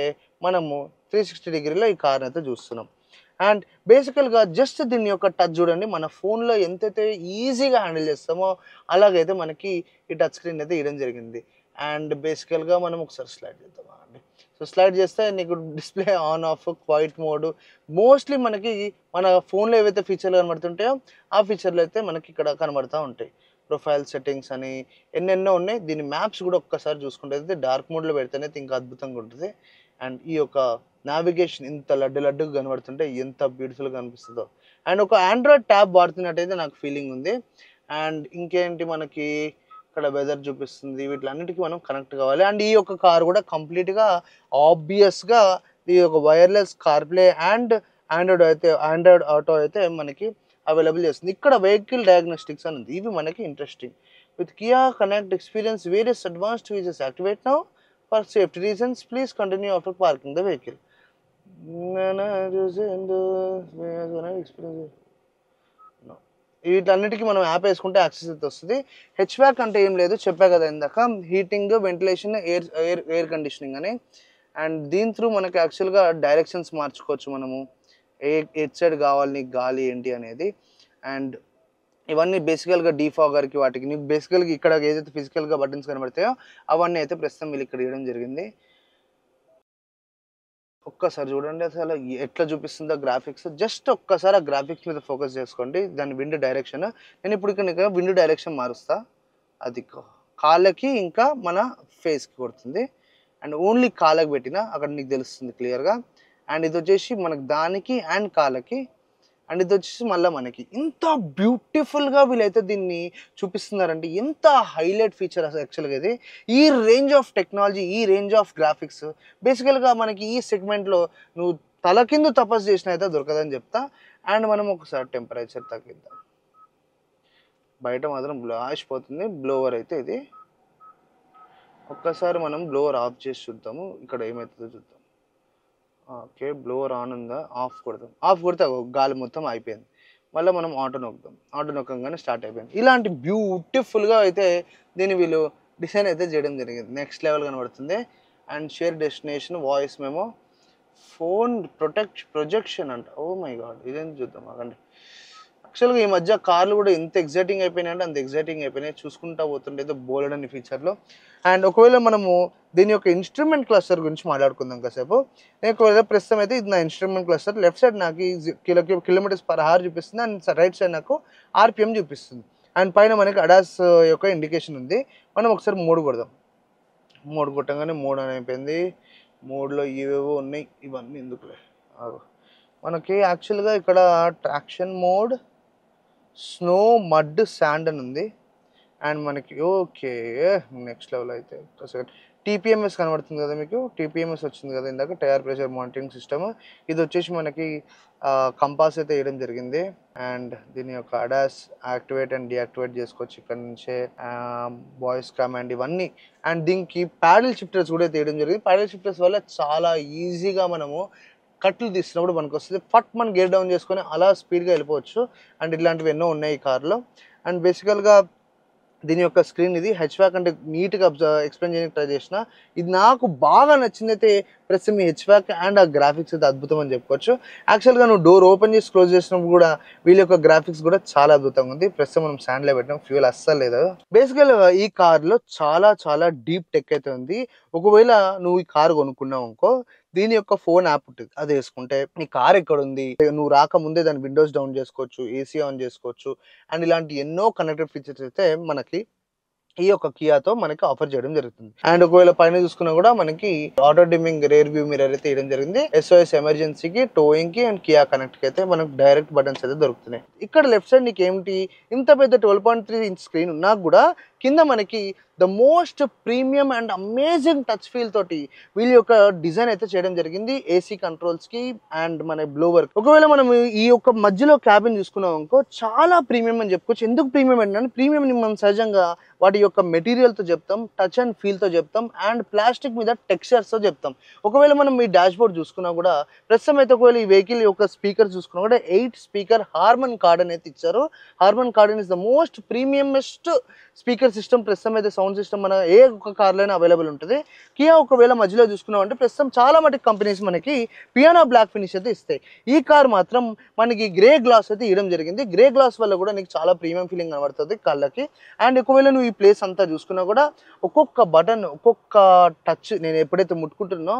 మనము 360 డిగ్రీలో ఈ కార్ని అయితే చూస్తున్నాం. అండ్ బేసికల్గా జస్ట్ దీని యొక్క టచ్ చూడండి, మన ఫోన్లో ఎంతైతే ఈజీగా హ్యాండిల్ చేస్తామో అలాగైతే మనకి ఈ టచ్ స్క్రీన్ అయితే ఇవ్వడం జరిగింది. అండ్ బేసికల్గా మనం ఒకసారి స్లైడ్ చేద్దాం అండి. సో స్లైడ్ చేస్తే నీకు display on off, quiet mode, mostly మనకి మన ఫోన్లో ఏవైతే ఫీచర్లు కనబడుతుంటాయో ఆ ఫీచర్లు అయితే మనకి ఇక్కడ కనబడుతూ ఉంటాయి. ప్రొఫైల్ సెట్టింగ్స్ అని ఎన్నెన్నో ఉన్నాయి. దీని మ్యాప్స్ కూడా ఒక్కసారి చూసుకుంటే డార్క్ మోడ్లో పెడితేనే ఇంకా అద్భుతంగా ఉంటుంది. అండ్ ఈ యొక్క నావిగేషన్ ఇంత లడ్డుగా కనబడుతుంటే ఎంత బ్యూటిఫుల్గా కనిపిస్తుందో. అండ్ ఒక ఆండ్రాయిడ్ ట్యాబ్ వాడుతున్నట్టయితే నాకు ఫీలింగ్ ఉంది. అండ్ ఇంకేంటి మనకి ఇక్కడ వెదర్ చూపిస్తుంది, వీటిలన్నిటికీ మనం కనెక్ట్ కావాలి. అండ్ ఈ యొక్క కార్ కూడా కంప్లీట్గా ఆబ్వియస్గా ఈ యొక్క wireless CarPlay and Android auto అయితే మనకి అవైలబుల్ చేస్తుంది. ఇక్కడ వెహికల్ డయాగ్నోస్టిక్స్ అని ఉంది, ఇవి మనకి interesting. With Kia connect experience various advanced features activate now for safety reasons, please continue after parking the vehicle. వీటన్నిటికీ మనం యాప్ వేసుకుంటే యాక్సెస్ అయితే వస్తుంది. హెచ్వాక్ అంటే ఏం లేదు, చెప్పా కదా ఇందాక, హీటింగ్, వెంటిలేషన్, ఎయిర్ కండిషనింగ్ అని. అండ్ దీని త్రూ మనకి యాక్చువల్గా డైరెక్షన్స్ మార్చుకోవచ్చు మనము, ఎట్ సైడ్ కావాలి నీకు గాలి ఏంటి అనేది. అండ్ ఇవన్నీ బేసికల్గా డీఫాగర్కి వాటికి నీకు బేసికల్గా ఇక్కడ ఏదైతే ఫిజికల్గా బటన్స్ కనబడతాయో అవన్నీ అయితే ప్రస్తుతం వీళ్ళు ఇక్కడ ఇవ్వడం జరిగింది. ఒక్కసారి చూడండి అసలు ఎట్లా చూపిస్తుందో గ్రాఫిక్స్. జస్ట్ ఒక్కసారి ఆ గ్రాఫిక్స్ మీద ఫోకస్ చేసుకోండి, దాని విండ్ డైరెక్షన్. నేను ఇప్పుడు ఇక్కడ విండ్ డైరెక్షన్ మారుస్తా, అది కాళ్ళకి ఇంకా మన ఫేస్కి కొడుతుంది. అండ్ ఓన్లీ కాళ్ళకి పెట్టిన అక్కడ నీకు తెలుస్తుంది క్లియర్గా. అండ్ ఇది వచ్చేసి మనకు దానికి అండ్ కాళ్ళకి, అండ్ ఇది వచ్చేసి మళ్ళీ మనకి. ఇంత బ్యూటిఫుల్గా వీళ్ళైతే దీన్ని చూపిస్తున్నారంటే ఎంత హైలైట్ ఫీచర్ అసలు యాక్చువల్గా ఇది. ఈ రేంజ్ ఆఫ్ టెక్నాలజీ, ఈ రేంజ్ ఆఫ్ గ్రాఫిక్స్ బేసికల్గా మనకి ఈ సెగ్మెంట్లో నువ్వు తల కింద తపస్సు చేసిన అయితే దొరకదని చెప్తా. అండ్ మనం ఒకసారి టెంపరేచర్ తగ్గిద్దాం, బయట మాత్రం బ్లాష్ పోతుంది. బ్లోవర్ అయితే ఇది ఒక్కసారి మనం బ్లోవర్ ఆఫ్ చేసి చూద్దాము, ఇక్కడ ఏమవుతుందో చూద్దాం. ఓకే, బ్లోవర్ ఆన్ ఉందా, ఆఫ్ కొడతాం. ఆఫ్ కొడితే గాలి మొత్తం అయిపోయింది. మళ్ళీ మనం ఆటో నొక్కుదాం, ఆటో నొక్కగానే స్టార్ట్ అయిపోయింది. ఇలాంటి బ్యూటిఫుల్గా అయితే దీన్ని వీళ్ళు డిజైన్ అయితే చేయడం జరిగింది, నెక్స్ట్ లెవెల్ కనబడుతుంది. And share destination, voice memo, phone projection అంట. ఓ మై గాడ్, ఇదేం చూద్దాం అకండి. యాక్చువల్గా ఈ మధ్య కార్లు కూడా ఎంత ఎగ్జైటింగ్ అయిపోయినాయి అంటే అంత ఎగ్జైటింగ్ అయిపోయినాయి, చూసుకుంటా పోతుండే బోలెడని ఫీచర్లో. అండ్ ఒకవేళ మనము దీని యొక్క ఇన్స్ట్రుమెంట్ క్లస్టర్ గురించి మాట్లాడుకుందాం కాసేపు. నేను ఒకవేళ ప్రస్తుతం అయితే ఇది నా ఇన్స్ట్రుమెంట్ క్లస్టర్. లెఫ్ట్ సైడ్ నాకు కిలోమీటర్స్ పర్ అవర్ చూపిస్తుంది, అండ్ రైట్ సైడ్ నాకు ఆర్పిఎం చూపిస్తుంది. అండ్ పైన మనకి అడాస్ యొక్క ఇండికేషన్ ఉంది. మనం ఒకసారి మోడ్ కొడదాం, మోడ్ కొట్టగానే మోడ్ అని అయిపోయింది. మోడ్లో ఇవేవో ఉన్నాయి, ఇవన్నీ ఎందుకులే. మనకి యాక్చువల్గా ఇక్కడ traction mode, snow, mud, sand అని ఉంది. అండ్ మనకి ఓకే నెక్స్ట్ లెవెల్ అయితే టీపీఎంఎస్ కనబడుతుంది కదా మీకు, టీపీఎంఎస్ వచ్చింది కదా ఇందాక, టైర్ ప్రెషర్ మానిటరింగ్ సిస్టమ్. ఇది వచ్చేసి మనకి కంపాస్ అయితే వేయడం జరిగింది. అండ్ దీని యొక్క అడాస్ యాక్టివేట్ అండ్ డియాక్టివేట్ చేసుకోవచ్చు ఇక్కడ నుంచే, వాయిస్ కమాండ్ ఇవన్నీ. అండ్ దీనికి ప్యాడల్ షిఫ్టర్స్ కూడా అయితే వేయడం జరిగింది. ప్యాడల్ షిఫ్టర్స్ వల్ల చాలా ఈజీగా మనము కట్లు తీసినప్పుడు మనకు వస్తుంది, ఫట్ మనం గేర్ డౌన్ చేసుకొని అలా స్పీడ్గా వెళ్ళిపోవచ్చు. అండ్ ఇలాంటివి ఎన్నో ఉన్నాయి ఈ కార్లో. అండ్ బేసికల్గా దీని యొక్క స్క్రీన్ ఇది హెచ్వాక్ అంటే నీట్గా ఎక్స్ప్లెయిన్ చేయడానికి ట్రై చేసిన. ఇది నాకు బాగా నచ్చింది అయితే ప్రస్తుతం ఈ హెచ్వాక్ అండ్ ఆ గ్రాఫిక్స్ అయితే అద్భుతం అని చెప్పుకోవచ్చు. యాక్చువల్గా నువ్వు డోర్ ఓపెన్ చేసి క్లోజ్ చేసినప్పుడు కూడా వీళ్ళ యొక్క గ్రాఫిక్స్ కూడా చాలా అద్భుతంగా ఉంది. ప్రస్తుతం మనం స్టాండ్లో పెట్టినాం, ఫ్యూల్ అస్సలు లేదు. బేసికల్గా ఈ కార్లో చాలా చాలా డీప్ టెక్ అయితే ఉంది. ఒకవేళ నువ్వు ఈ కార్ కొనుక్కున్నావు అనుకో, దీని యొక్క ఫోన్ యాప్ ఉంటుంది, అది వేసుకుంటే నీ కార్ ఎక్కడ ఉంది, నువ్వు రాకముందే దాని విండోస్ డౌన్ చేసుకోవచ్చు, ఏసీ ఆన్ చేసుకోవచ్చు. అండ్ ఇలాంటి ఎన్నో కనెక్టెడ్ ఫీచర్స్ అయితే మనకి ఈ యొక్క కియాతో మనకి ఆఫర్ చేయడం జరుగుతుంది. అండ్ ఒకవేళ పైన చూసుకున్నా కూడా మనకి auto dimming rear view mirror అయితే వేయడం జరిగింది. SOS ఎమర్జెన్సీకి, టోయింగ్ కి అండ్ కియా కనెక్ట్ కి అయితే మనకు డైరెక్ట్ బటన్స్ అయితే దొరుకుతున్నాయి. ఇక్కడ లెఫ్ట్ సైడ్ నీకు ఏమిటి, ఇంత పెద్ద 12.3 ఇంచ్ స్క్రీన్ ఉన్నా కూడా కింద మనకి the most premium and amazing touch feel తోటి వీళ్ళ యొక్క డిజైన్ అయితే చేయడం జరిగింది ఏసీ కంట్రోల్స్ కి అండ్ మన బ్లోవర్. ఒకవేళ మనం ఈ యొక్క మధ్యలో క్యాబిన్ చూసుకున్నాం అనుకో, చాలా ప్రీమియం అని చెప్పుకోవచ్చు. ఎందుకు ప్రీమియం అంటే, ప్రీమియం ని మనం సహజంగా వాటి యొక్క మెటీరియల్ తో చెప్తాం, టచ్ అండ్ ఫీల్ తో చెప్తాం, అండ్ ప్లాస్టిక్ మీద టెక్స్చర్స్ తో చెప్తాం. ఒకవేళ మనం ఈ డాష్ బోర్డ్ చూసుకున్నా కూడా ప్రస్తుతం అయితే ఒకవేళ ఈ వెహికల్ యొక్క స్పీకర్ చూసుకున్నా కూడా 8 స్పీకర్ హార్మన్ కార్డన్ అయితే ఇచ్చారు. Harman Kardon is the most premiumest speaker system. ప్రస్తుతం అయితే సౌండ్ సిస్టమ్ మన ఏ ఒక్క కార్లో అయినా అవైలబుల్ ఉంటుంది. కియా ఒకవేళ మధ్యలో చూసుకున్నాం అంటే ప్రస్తుతం చాలా మటుకు కంపెనీస్ మనకి పియానో బ్లాక్ ఫినిష్ అయితే ఇస్తాయి. ఈ కార్ మాత్రం మనకి గ్రే గ్లాస్ అయితే ఇవ్వడం జరిగింది. గ్రే గ్లాస్ వల్ల కూడా నీకు చాలా ప్రీమియం ఫీలింగ్ కనబడుతుంది కళ్ళకి. అండ్ ఒకవేళ నువ్వు ఈ ప్లేస్ అంతా చూసుకున్నా కూడా ఒక్కొక్క బటన్, ఒక్కొక్క టచ్ నేను ఎప్పుడైతే ముట్టుకుంటున్నో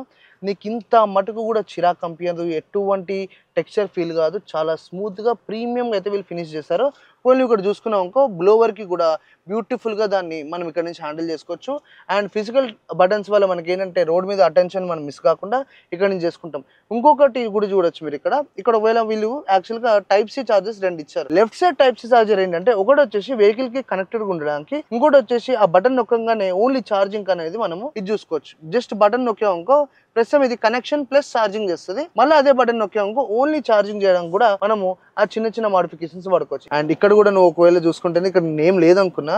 నీకు ఇంత మటుకు కూడా చిరాకు కంపియదు, ఎటువంటి టెక్స్చర్ ఫీల్ కాదు, చాలా స్మూత్గా ప్రీమియంగా అయితే వీళ్ళు ఫినిష్ చేశారు. పోనీ ఇక్కడ చూసుకున్నాం అనుకో, బ్లోవర్కి కూడా బ్యూటిఫుల్గా దాన్ని మనం ఇక్కడ నుంచి హ్యాండిల్ చేసుకోవచ్చు. అండ్ ఫిజికల్ బటన్స్ వల్ల మనకి ఏంటంటే రోడ్ మీద అటెన్షన్ మనం మిస్ కాకుండా ఇక్కడ నుంచి చేసుకుంటాం. ఇంకొకటి కూడా చూడొచ్చు మీరు ఇక్కడ ఒకవేళ వీళ్ళు యాక్చువల్గా టైప్ సి చార్జెస్ 2 ఇచ్చారు. Left side type C charger ఏంటంటే ఒకటి వచ్చేసి వెహికల్ కి కనెక్టెడ్గా ఉండడానికి, ఇంకోటి వచ్చేసి ఆ బటన్ నొక్కగానే ఓన్లీ ఛార్జింగ్ అనేది మనము ఇది చూసుకోవచ్చు. జస్ట్ బటన్ నొక్కామనుకో ప్రస్తుతం ఇది కనెక్షన్ ప్లస్ ఛార్జింగ్ చేస్తుంది. మళ్ళీ అదే బటన్ నొక్కామనుకో ఓన్లీ ఛార్జింగ్ చేయడానికి కూడా మనము ఆ చిన్న చిన్న మోడిఫికేషన్స్ వాడుకోవచ్చు. అండ్ ఇక్కడ కూడా నువ్వు ఒకవేళ చూసుకుంటే ఇక్కడ నేమ్ లేదనుకున్నా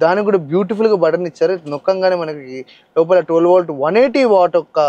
దానికి కూడా బ్యూటిఫుల్ గా బటన్ ఇచ్చారు. నొక్కంగానే మనకి లోపల 12 వోల్ట్ 180 వాట్ ఒక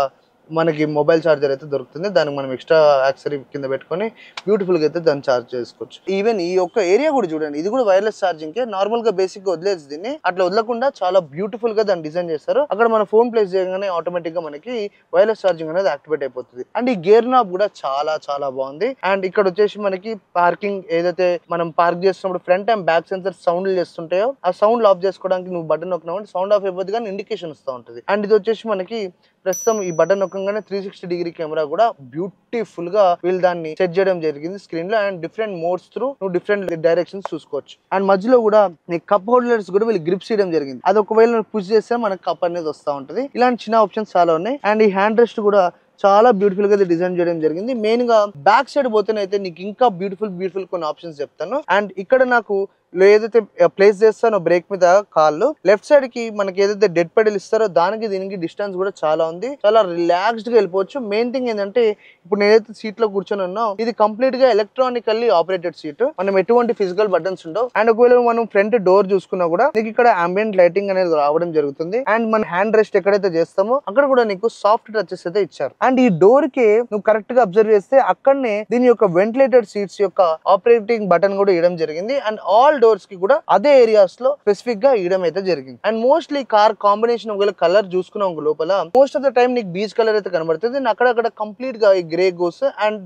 మనకి మొబైల్ ఛార్జర్ అయితే దొరుకుతుంది. దానికి మనం ఎక్స్ట్రా యాక్సరీ కింద పెట్టుకొని బ్యూటిఫుల్గా అయితే దాన్ని ఛార్జ్ చేసుకోవచ్చు. ఈవెన్ ఈ యొక్క ఏరియా కూడా చూడండి, ఇది కూడా వైర్లెస్ ఛార్జింగ్. నార్మల్ గా బేసిక్ గా వదిలేదు దీన్ని, అట్లా వదలకుండా చాలా బ్యూటిఫుల్ గా దాన్ని డిజైన్ చేస్తారు. అక్కడ మన ఫోన్ ప్లేస్ చేయగానే ఆటోమేటిక్ గా మనకి వైర్లెస్ ఛార్జింగ్ అనేది యాక్టివేట్ అయిపోతుంది. అండ్ ఈ గేర్ నాబ్ కూడా చాలా చాలా బాగుంది. అండ్ ఇక్కడ వచ్చేసి మనకి పార్కింగ్ ఏదైతే మనం పార్క్ చేస్తున్నప్పుడు ఫ్రంట్ అండ్ బ్యాక్ సెన్సర్ సౌండ్లు చేస్తుంటాయో ఆ సౌండ్ ఆఫ్ చేసుకోవడానికి నువ్వు బటన్ నొక్కినావు సౌండ్ ఆఫ్ అయిపోద్ది కానీ ఇండికేషన్ వస్తూ ఉంటుంది. అండ్ ఇది వచ్చేసి మనకి ప్రస్తుతం ఈ బటన్ నొక్కగానే 360 డిగ్రీ కెమెరా కూడా బ్యూటిఫుల్ గా వీళ్ళు దాన్ని సెట్ చేయడం జరిగింది స్క్రీన్ లో. అండ్ డిఫరెంట్ మోడ్స్ త్రూ నువ్వు డిఫరెంట్ డైరెక్షన్స్ చూసుకోవచ్చు. అండ్ మధ్యలో కూడా నీ కప్ హోల్డర్స్ కూడా వీళ్ళు గ్రిప్స్ చేయడం జరిగింది. అది ఒకవేళ నువ్వు పుష్ చేస్తే మనకి కప్ అనేది వస్తూ ఉంటుంది. ఇలాంటి చిన్న ఆప్షన్స్ చాలా ఉన్నాయి. అండ్ ఈ హ్యాండ్ రెస్ట్ కూడా చాలా బ్యూటిఫుల్ గా డిజైన్ చేయడం జరిగింది. మెయిన్ గా బ్యాక్ సైడ్ పోతేనైతే నీకు ఇంకా బ్యూటిఫుల్ కొన్ని ఆప్షన్స్ చెప్తాను. అండ్ ఇక్కడ నాకు ఏదైతే ప్లేస్ చేస్తానో బ్రేక్ మీద కాళ్ళు లెఫ్ట్ సైడ్ కి మనకి ఏదైతే డెడ్ పెడల్ ఇస్తారో దానికి దీనికి డిస్టెన్స్ కూడా చాలా ఉంది. చాలా రిలాక్స్డ్ గా వెళ్ళిపోవచ్చు. మెయిన్ థింగ్ ఏంటంటే ఇప్పుడు నేనైతే సీట్ లో కూర్చొని ఉన్నావు, ఇది కంప్లీట్ గా ఎలక్ట్రానికల్లీ ఆపరేటెడ్ సీట్. మనం ఎటువంటి ఫిజికల్ బటన్స్ ఉండవు. అండ్ ఒకవేళ మనం ఫ్రంట్ డోర్ చూసుకున్నా కూడా నీకు ఇక్కడ అంబియంట్ లైటింగ్ అనేది రావడం జరుగుతుంది. అండ్ మన హ్యాండ్ రెస్ట్ ఎక్కడైతే చేస్తామో అక్కడ కూడా నీకు సాఫ్ట్ టచెస్ అయితే ఇచ్చారు. అండ్ ఈ డోర్ కి నువ్వు కరెక్ట్ గా అబ్జర్వ్ చేస్తే అక్కడనే దీని యొక్క వెంటిలేటెడ్ సీట్స్ యొక్క ఆపరేటింగ్ బటన్ కూడా ఇవ్వడం జరిగింది. అండ్ ఆల్ డోర్స్ కి కూడా అదే ఏరియాస్ లో స్పెసిఫిక్ గా ఇవ్వడం అయితే జరిగింది. అండ్ మోస్ట్లీ కార్ కాంబినేషన్ ఒకవేళ కలర్ చూసుకున్నాం లోపల మోస్ట్ ఆఫ్ ద టైం నీకు బీచ్ కలర్ అయితే కనబడుతుంది. అక్కడక్కడ కంప్లీట్ గా grey goes and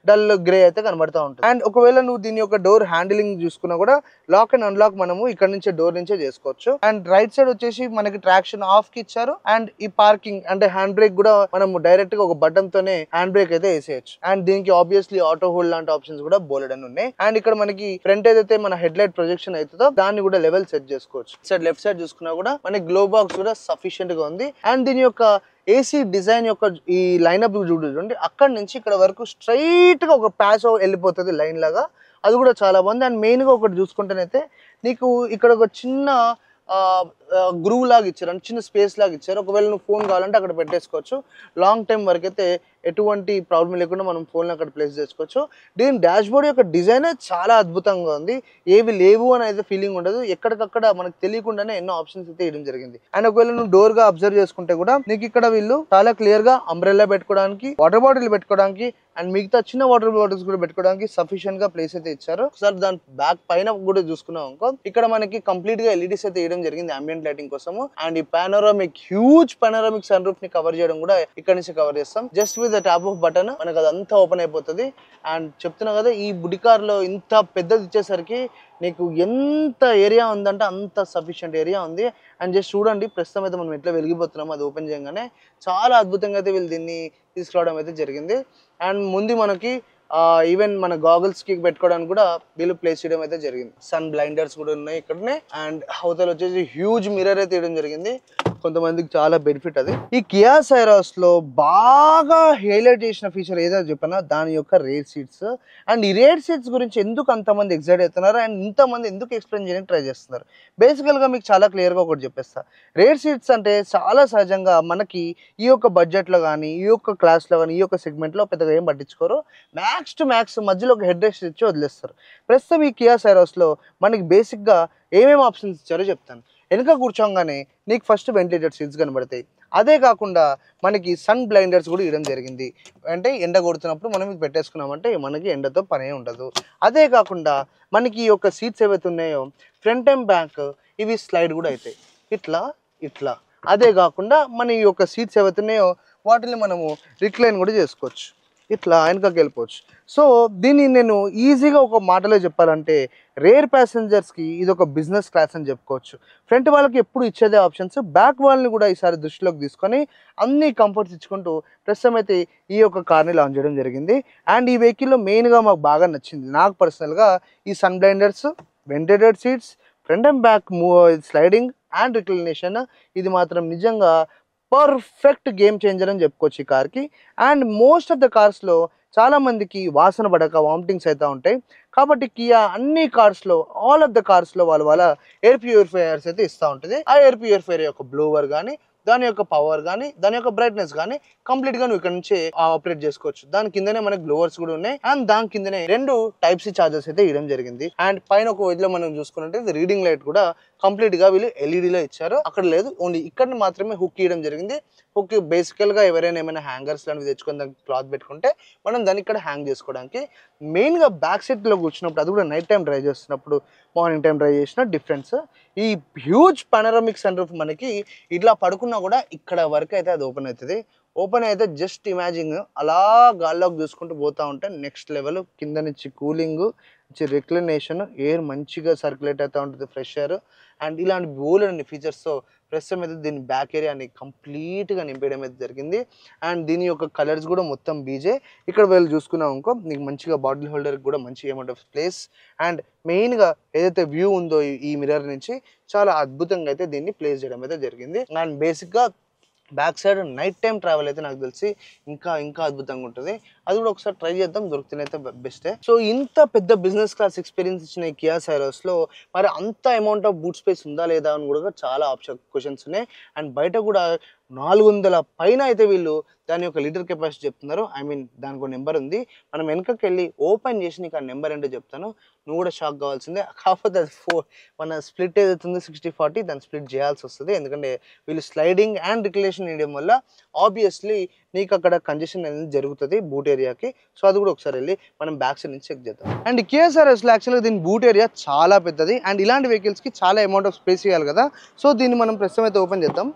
dull grey అయితే కనబడతా ఉంటుంది. అండ్ ఒకవేళ నువ్వు దీని యొక్క డోర్ హ్యాండిలింగ్ చూసుకున్నా కూడా లాక్ అండ్ అన్లాక్ మనము ఇక్కడ నుంచే డోర్ నుంచే చేసుకోవచ్చు. అండ్ రైట్ సైడ్ వచ్చేసి మనకి ట్రాక్షన్ ఆఫ్ కి ఇచ్చారు. అండ్ ఈ పార్కింగ్ అంటే హ్యాండ్ బ్రేక్ కూడా మనం డైరెక్ట్ గా ఒక బటన్ తోనే హ్యాండ్ బ్రేక్ అయితే వేసేయచ్చు. అండ్ దీనికి ఆబ్వియస్లీ ఆటో హోల్డ్ లాంటి ఆప్షన్స్ కూడా బోలెడన్ ఉన్నాయి. అండ్ ఇక్కడ మనకి ఫ్రంట్ ఏదైతే మన హెడ్ లైట్ ప్రొజెక్షన్ అవుతుందో దాన్ని కూడా లెవెల్ సెట్ చేసుకోవచ్చు. సైడ్ లెఫ్ట్ సైడ్ చూసుకున్నా కూడా మనకి గ్లో బాక్స్ కూడా సఫిషియెంట్ గా ఉంది. అండ్ దీని యొక్క ఏసీ డిజైన్ యొక్క ఈ లైనప్ చూడండి, అక్కడ నుంచి ఇక్కడ వరకు స్ట్రైట్ గా ఒక ప్యాచ్ వెళ్ళిపోతుంది లైన్ లాగా. అది కూడా చాలా బాగుంది. అండ్ మెయిన్ గా ఒకటి చూసుకుంటేనైతే నీకు ఇక్కడ ఒక చిన్న గ్రూవ్ లాగా ఇచ్చారు, అంటే చిన్న స్పేస్ లాగా ఇచ్చారు. ఒకవేళ నువ్వు ఫోన్ కావాలంటే అక్కడ పెట్టేసుకోవచ్చు. లాంగ్ టైం వరకు అయితే ఎటువంటి ప్రాబ్లం లేకుండా మనం ఫోన్ అక్కడ ప్లేస్ చేసుకోవచ్చు. దీని డాష్ బోర్డ్ యొక్క డిజైన్ చాలా అద్భుతంగా ఉంది. ఏవి లేవు అని అయితే ఫీలింగ్ ఉండదు. ఎక్కడికక్కడ మనకు తెలియకుండానే ఎన్నో ఆప్షన్స్ అయితే ఇవ్వడం జరిగింది. అండ్ ఒకవేళ నువ్వు డోర్ గా అబ్జర్వ్ చేసుకుంటే కూడా నీకు ఇక్కడ వీళ్ళు చాలా క్లియర్ గా అంబ్రెల్లా పెట్టుకోవడానికి, వాటర్ బాటిల్ పెట్టుకోవడానికి అండ్ మిగతా చిన్న వాటర్ బాటిల్స్ కూడా పెట్టుకోవడానికి సఫిషియెంట్ గా ప్లేస్ అయితే ఇచ్చారు. ఒకసారి దాని బ్యాక్ పైన కూడా చూసుకున్నాం అనుకో, ఇక్కడ మనకి కంప్లీట్ గా ఎల్ఈడీస్ అయితే ఇవ్వడం జరిగింది అంబియంట్ లైటింగ్ కోసము. అండ్ ఈ హ్యూజ్ పానోరామిక్ సన్ రూఫ్ ని కవర్ చేయడం కూడా ఇక్కడ నుంచి కవర్ చేస్తాం. Just with the tap of button మనకు అదంతా ఓపెన్ అయిపోతుంది. అండ్ చెప్తున్నా కదా, ఈ బుడ్డి కార్ లో ఇంత పెద్దది ఇచ్చేసరికి నీకు ఎంత ఏరియా ఉందంటే అంత సఫిషియంట్ ఏరియా ఉంది. అండ్ జస్ట్ చూడండి, ప్రస్తుతం అయితే మనం ఎట్లా వెలిగిపోతున్నామో అది ఓపెన్ చేయగానే చాలా అద్భుతంగా అయితే వీళ్ళు దీన్ని తీసుకురావడం అయితే జరిగింది. అండ్ ముందు మనకి ఈవెన్ మన గాగుల్స్ కి పెట్టుకోవడానికి కూడా వీళ్ళు ప్లేస్ చేయడం అయితే జరిగింది. సన్ బ్లైండర్స్ కూడా ఉన్నాయి ఇక్కడనే. అండ్ అవతల వచ్చేసి హ్యూజ్ మిర్రర్ అయితే ఇవ్వడం జరిగింది. కొంతమందికి చాలా బెనిఫిట్ అది. ఈ కియా సైరాస్ లో బాగా హైలైట్ చేసిన ఫీచర్ ఏదో చెప్పినా దాని యొక్క రేర్ సీట్స్. అండ్ ఈ రేర్ సీట్స్ గురించి ఎందుకు అంతమంది ఎక్సైట్ అవుతున్నారు అండ్ ఇంతమంది ఎందుకు ఎక్స్ప్లెయిన్ చేయడానికి ట్రై చేస్తున్నారు, బేసికల్ గా మీకు చాలా క్లియర్ గా ఒకటి చెప్పేస్తా. రేర్ సీట్స్ అంటే చాలా సహజంగా మనకి ఈ యొక్క బడ్జెట్ లో కానీ, ఈ యొక్క క్లాస్ లో కానీ, ఈ యొక్క సెగ్మెంట్ లో పెద్దగా ఏం పట్టించుకోరు. మ్యాక్స్ టు మ్యాక్స్ మధ్యలో ఒక హెడ్ రెస్ట్ ఇచ్చి వదిలేస్తారు. ప్రస్తుతం ఈ కియా సైరాస్ లో మనకి బేసిక్ గా ఏమేమి ఆప్షన్స్ ఇచ్చారో చెప్తాను. వెనుక కూర్చోగానే నీకు ఫస్ట్ వెంటిలేటెడ్ సీట్స్ కనబడతాయి. అదే కాకుండా మనకి సన్ బ్లైండర్స్ కూడా ఇవ్వడం జరిగింది. అంటే ఎండ కొడుతున్నప్పుడు మనం ఇది పెట్టేసుకున్నామంటే మనకి ఎండతో పనే ఉండదు. అదే కాకుండా మనకి ఈ యొక్క సీట్స్ ఏవైతే ఉన్నాయో ఫ్రంట్ అండ్ బ్యాక్ ఇవి స్లైడ్ కూడా అవుతాయి, ఇట్లా. అదే కాకుండా మన ఈ యొక్క సీట్స్ ఏవైతే ఉన్నాయో వాటిని మనము రిక్లైన్ కూడా చేసుకోవచ్చు, ఇట్లా వెనకకి వెళ్ళిపోవచ్చు. సో దీన్ని నేను ఈజీగా ఒక మాటలో చెప్పాలంటే రేర్ ప్యాసింజర్స్కి ఇది ఒక బిజినెస్ క్లాస్ అని చెప్పుకోవచ్చు. ఫ్రంట్ వాళ్ళకి ఎప్పుడు ఇచ్చేదే ఆప్షన్స్, బ్యాక్ వాళ్ళని కూడా ఈసారి దృష్టిలోకి తీసుకొని అన్ని కంఫర్ట్స్ ఇచ్చుకుంటూ ప్రస్తుతం అయితే ఈ యొక్క కార్ని లాంచ్ చేయడం జరిగింది. అండ్ ఈ వెహికల్లో మెయిన్గా మాకు బాగా నచ్చింది నాకు పర్సనల్గా ఈ sun blinders, ventilated seats, front and back sliding and reclination. ఇది మాత్రం నిజంగా పర్ఫెక్ట్ గేమ్ చేంజర్ అని చెప్పుకోవచ్చు ఈ కార్కి. అండ్ మోస్ట్ ఆఫ్ ద కార్స్లో చాలా మందికి వాసన పడక వామిటింగ్స్ అవుతూ ఉంటాయి. కాబట్టి కియా అన్ని కార్స్లో, ఆల్ ఆఫ్ ద కార్స్లో వాళ్ళ ఎయిర్ ప్యూరిఫైయర్స్ అయితే ఇస్తూ ఉంటుంది. ఆ ఎయిర్ ప్యూరిఫైయర్ యొక్క బ్లోవర్ కానీ, దాని యొక్క పవర్ కానీ, దాని యొక్క బ్రైట్నెస్ కానీ కంప్లీట్గా నువ్వు ఇక్కడ నుంచి ఆపరేట్ చేసుకోవచ్చు. దాని కిందనే మనకి గ్లోవర్స్ కూడా ఉన్నాయి. అండ్ దాని కిందనే 2 Type-C చార్జర్స్ అయితే ఇవ్వడం జరిగింది. అండ్ పైన ఒక ఇదిలో మనం చూసుకున్నట్టు రీడింగ్ లైట్ కూడా కంప్లీట్ గా వీళ్ళు ఎల్ఈడీలో ఇచ్చారు. అక్కడ లేదు, ఓన్లీ ఇక్కడ మాత్రమే హుక్ ఇవ్వడం జరిగింది. ఓకే, బేసికల్గా ఎవరైనా ఏమైనా హ్యాంగర్స్ లాంటివి తెచ్చుకొని దానికి క్లాత్ పెట్టుకుంటే మనం దాన్ని ఇక్కడ హ్యాంగ్ చేసుకోవడానికి. మెయిన్గా బ్యాక్ సీట్లో కూర్చున్నప్పుడు, అది కూడా నైట్ టైం డ్రైవ్ చేస్తున్నప్పుడు, మార్నింగ్ టైం డ్రైవ్ చేసిన డిఫరెన్స్, ఈ హ్యూజ్ పానరామిక్ సన్ రూఫ్ మనకి ఇట్లా పడుకున్నా కూడా ఇక్కడ వరకు అయితే అది ఓపెన్ అవుతుంది. ఓపెన్ అయితే జస్ట్ ఇమాజిన్ అలా గాల్లోకి చూసుకుంటూ పోతూ ఉంటే నెక్స్ట్ లెవెల్. కింద నుంచి కూలింగ్, రిక్లినేషన్, ఎయిర్ మంచిగా సర్క్యులేట్ అవుతూ ఉంటుంది, ఫ్రెష్ ఎయిర్. అండ్ ఇలాంటి బోల్డ్ అనే ఫీచర్స్తో ప్రస్తుతం అయితే దీని బ్యాక్ ఏరియాని కంప్లీట్గా నింపేయడం అయితే జరిగింది. అండ్ దీని యొక్క కలర్స్ కూడా మొత్తం బీజే. ఇక్కడ వెళ్ళి చూసుకున్నాం అనుకో, నీకు మంచిగా బాటిల్ హోల్డర్కి కూడా మంచి అమౌంట్ ఆఫ్ ప్లేస్. అండ్ మెయిన్గా ఏదైతే వ్యూ ఉందో ఈ మిర్రర్ నుంచి చాలా అద్భుతంగా అయితే దీన్ని ప్లేస్ చేయడం అయితే జరిగింది. అండ్ బేసిక్గా back side night time travel అయితే నాకు తెలిసి ఇంకా అద్భుతంగా ఉంటుంది. అది కూడా ఒకసారి ట్రై చేద్దాం, దొరికితేనైతే బెస్టే. సో ఇంత పెద్ద బిజినెస్ క్లాస్ ఎక్స్పీరియన్స్ ఇచ్చిన ఈ కియా సైరోస్లో మరి అంత అమౌంట్ ఆఫ్ బూట్ స్పేస్ ఉందా లేదా అని కూడా చాలా క్వశ్చన్స్ ఉన్నాయి. అండ్ బయట కూడా 400 పైన అయితే వీళ్ళు దాని యొక్క లీటర్ కెపాసిటీ చెప్తున్నారు. ఐ మీన్ దానికి ఒక నెంబర్ ఉంది. మనం వెనకకి వెళ్ళి ఓపెన్ చేసి నీకు ఆ నెంబర్ ఏంటో చెప్తాను, నువ్వు కూడా షాక్ కావాల్సిందే. కాకపోతే అది మన స్ప్లిట్ ఏదైతుంది 60-40, దాన్ని స్ప్లిట్ చేయాల్సి వస్తుంది. ఎందుకంటే వీళ్ళు స్లైడింగ్ అండ్ రిక్యులేషన్ వేయడం వల్ల ఆబ్వియస్లీ నీకు అక్కడ కంజెషన్ అనేది జరుగుతుంది బూట్ ఏరియాకి. సో అది కూడా ఒకసారి వెళ్ళి మనం బ్యాక్ సైడ్ నుంచి చెక్ చేద్దాం. అండ్ కియా సైరోస్లో యాక్చువల్గా దీని బూట్ ఏరియా చాలా పెద్దది. అండ్ ఇలాంటి వెహికల్స్కి చాలా అమౌంట్ ఆఫ్ స్పేస్ ఇవ్వాలి కదా. సో దీన్ని మనం ప్రస్తుతం అయితే ఓపెన్ చేద్దాం.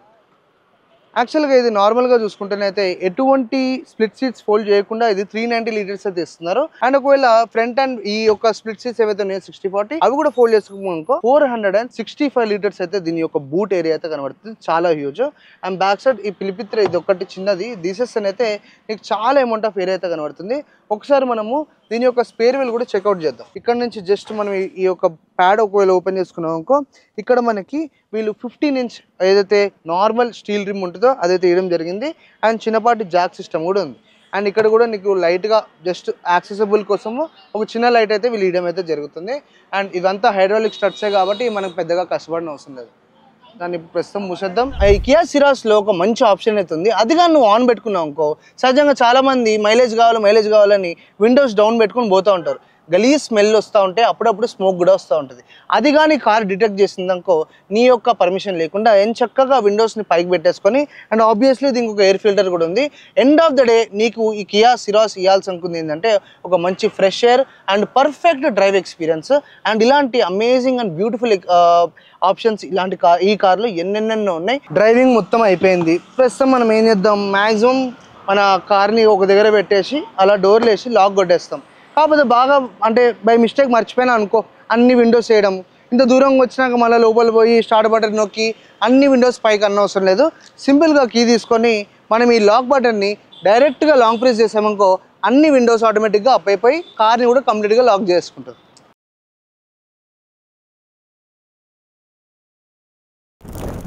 యాక్చువల్గా ఇది నార్మల్గా చూసుకుంటేనైతే ఎటువంటి స్ప్లిట్ సీట్స్ ఫోల్డ్ చేయకుండా ఇది 390 లీటర్స్ అయితే ఇస్తున్నారు. అండ్ ఒకవేళ ఫ్రంట్ అండ్ ఈ యొక్క స్ప్లిట్ సీట్స్ ఏవైతే ఉన్నాయో 60-40 అవి కూడా ఫోల్డ్ చేసుకోమనుకో 465 లీటర్స్ అయితే దీని యొక్క బూట్ ఏరియా అయితే కనబడుతుంది, చాలా హ్యూజ్. అండ్ బ్యాక్ సైడ్ ఈ పిలిపిత్ర ఇది ఒకటి చిన్నది తీసేస్తే అయితే నీకు చాలా అమౌంట్ ఆఫ్ ఏరియా అయితే కనబడుతుంది. ఒకసారి మనము దీని యొక్క స్పేర్ వీల్ కూడా చెక్అవుట్ చేద్దాం. ఇక్కడ నుంచి జస్ట్ మనం ఈ యొక్క ప్యాడ్ ఒకవేళ ఓపెన్ చేసుకున్నాం అనుకో, ఇక్కడ మనకి వీళ్ళు 15 ఇంచ్ ఏదైతే నార్మల్ స్టీల్ రిమ్ ఉంటుందో అదైతే వేయడం జరిగింది. అండ్ చిన్నపాటి జాక్ సిస్టమ్ కూడా ఉంది. అండ్ ఇక్కడ కూడా నీకు లైట్గా జస్ట్ యాక్సెసిబుల్ కోసము ఒక చిన్న లైట్ అయితే వీళ్ళు వేయడం అయితే జరుగుతుంది. అండ్ ఇదంతా హైడ్రాలిక్ స్టడ్సే కాబట్టి మనకు పెద్దగా కష్టపడిన అవసరం లేదు. దాన్ని ప్రస్తుతం మూసేద్దాం. ఈ కియా సిరాస్లో ఒక మంచి ఆప్షన్ అయితే ఉంది. అది కానీ నువ్వు ఆన్ పెట్టుకున్నావు అనుకో, సహజంగా చాలామంది మైలేజ్ కావాలని విండోస్ డౌన్ పెట్టుకుని పోతూ ఉంటారు. గలీజ్ స్మెల్ వస్తూ ఉంటే అప్పుడప్పుడు స్మోక్ కూడా వస్తూ ఉంటుంది. అది కానీ కార్ డిటెక్ట్ చేసిందనుకో నీ యొక్క పర్మిషన్ లేకుండా చక్కగా విండోస్ని పైకి పెట్టేసుకొని, అండ్ ఆబ్వియస్లీ దీనికి ఒక ఎయిర్ ఫిల్టర్ కూడా ఉంది. ఎండ్ ఆఫ్ ద డే నీకు ఈ కియా సిరాస్ ఇవ్వాల్సి అనుకుంది ఏంటంటే ఒక మంచి fresh air and perfect drive experience. And ఇలాంటి అమేజింగ్ అండ్ బ్యూటిఫుల్ ఆప్షన్స్ ఇలాంటి ఈ కార్లో ఎన్నెన్నెన్నో ఉన్నాయి. డ్రైవింగ్ మొత్తం అయిపోయింది. ప్రస్తుతం మనం ఏం చేద్దాం, మ్యాక్సిమం మన కార్ని ఒక దగ్గర పెట్టేసి అలా డోర్లు వేసి లాక్ కొట్టేస్తాం. కాకపోతే బాగా అంటే బై మిస్టేక్ మర్చిపోయినా అనుకో, అన్ని విండోస్ వేయడం, ఇంత దూరంగా వచ్చినాక మళ్ళీ లోపల పోయి స్టార్ట్ బటన్ నొక్కి అన్ని విండోస్ పైకి అవసరం లేదు. సింపుల్గా కీ తీసుకొని మనం ఈ లాక్ బటన్ని డైరెక్ట్గా లాంగ్ ప్రెస్ చేసామనుకో అన్ని విండోస్ ఆటోమేటిక్గా అప్ అయిపోయి కార్ని కూడా కంప్లీట్గా లాక్ చేసుకుంటుంది.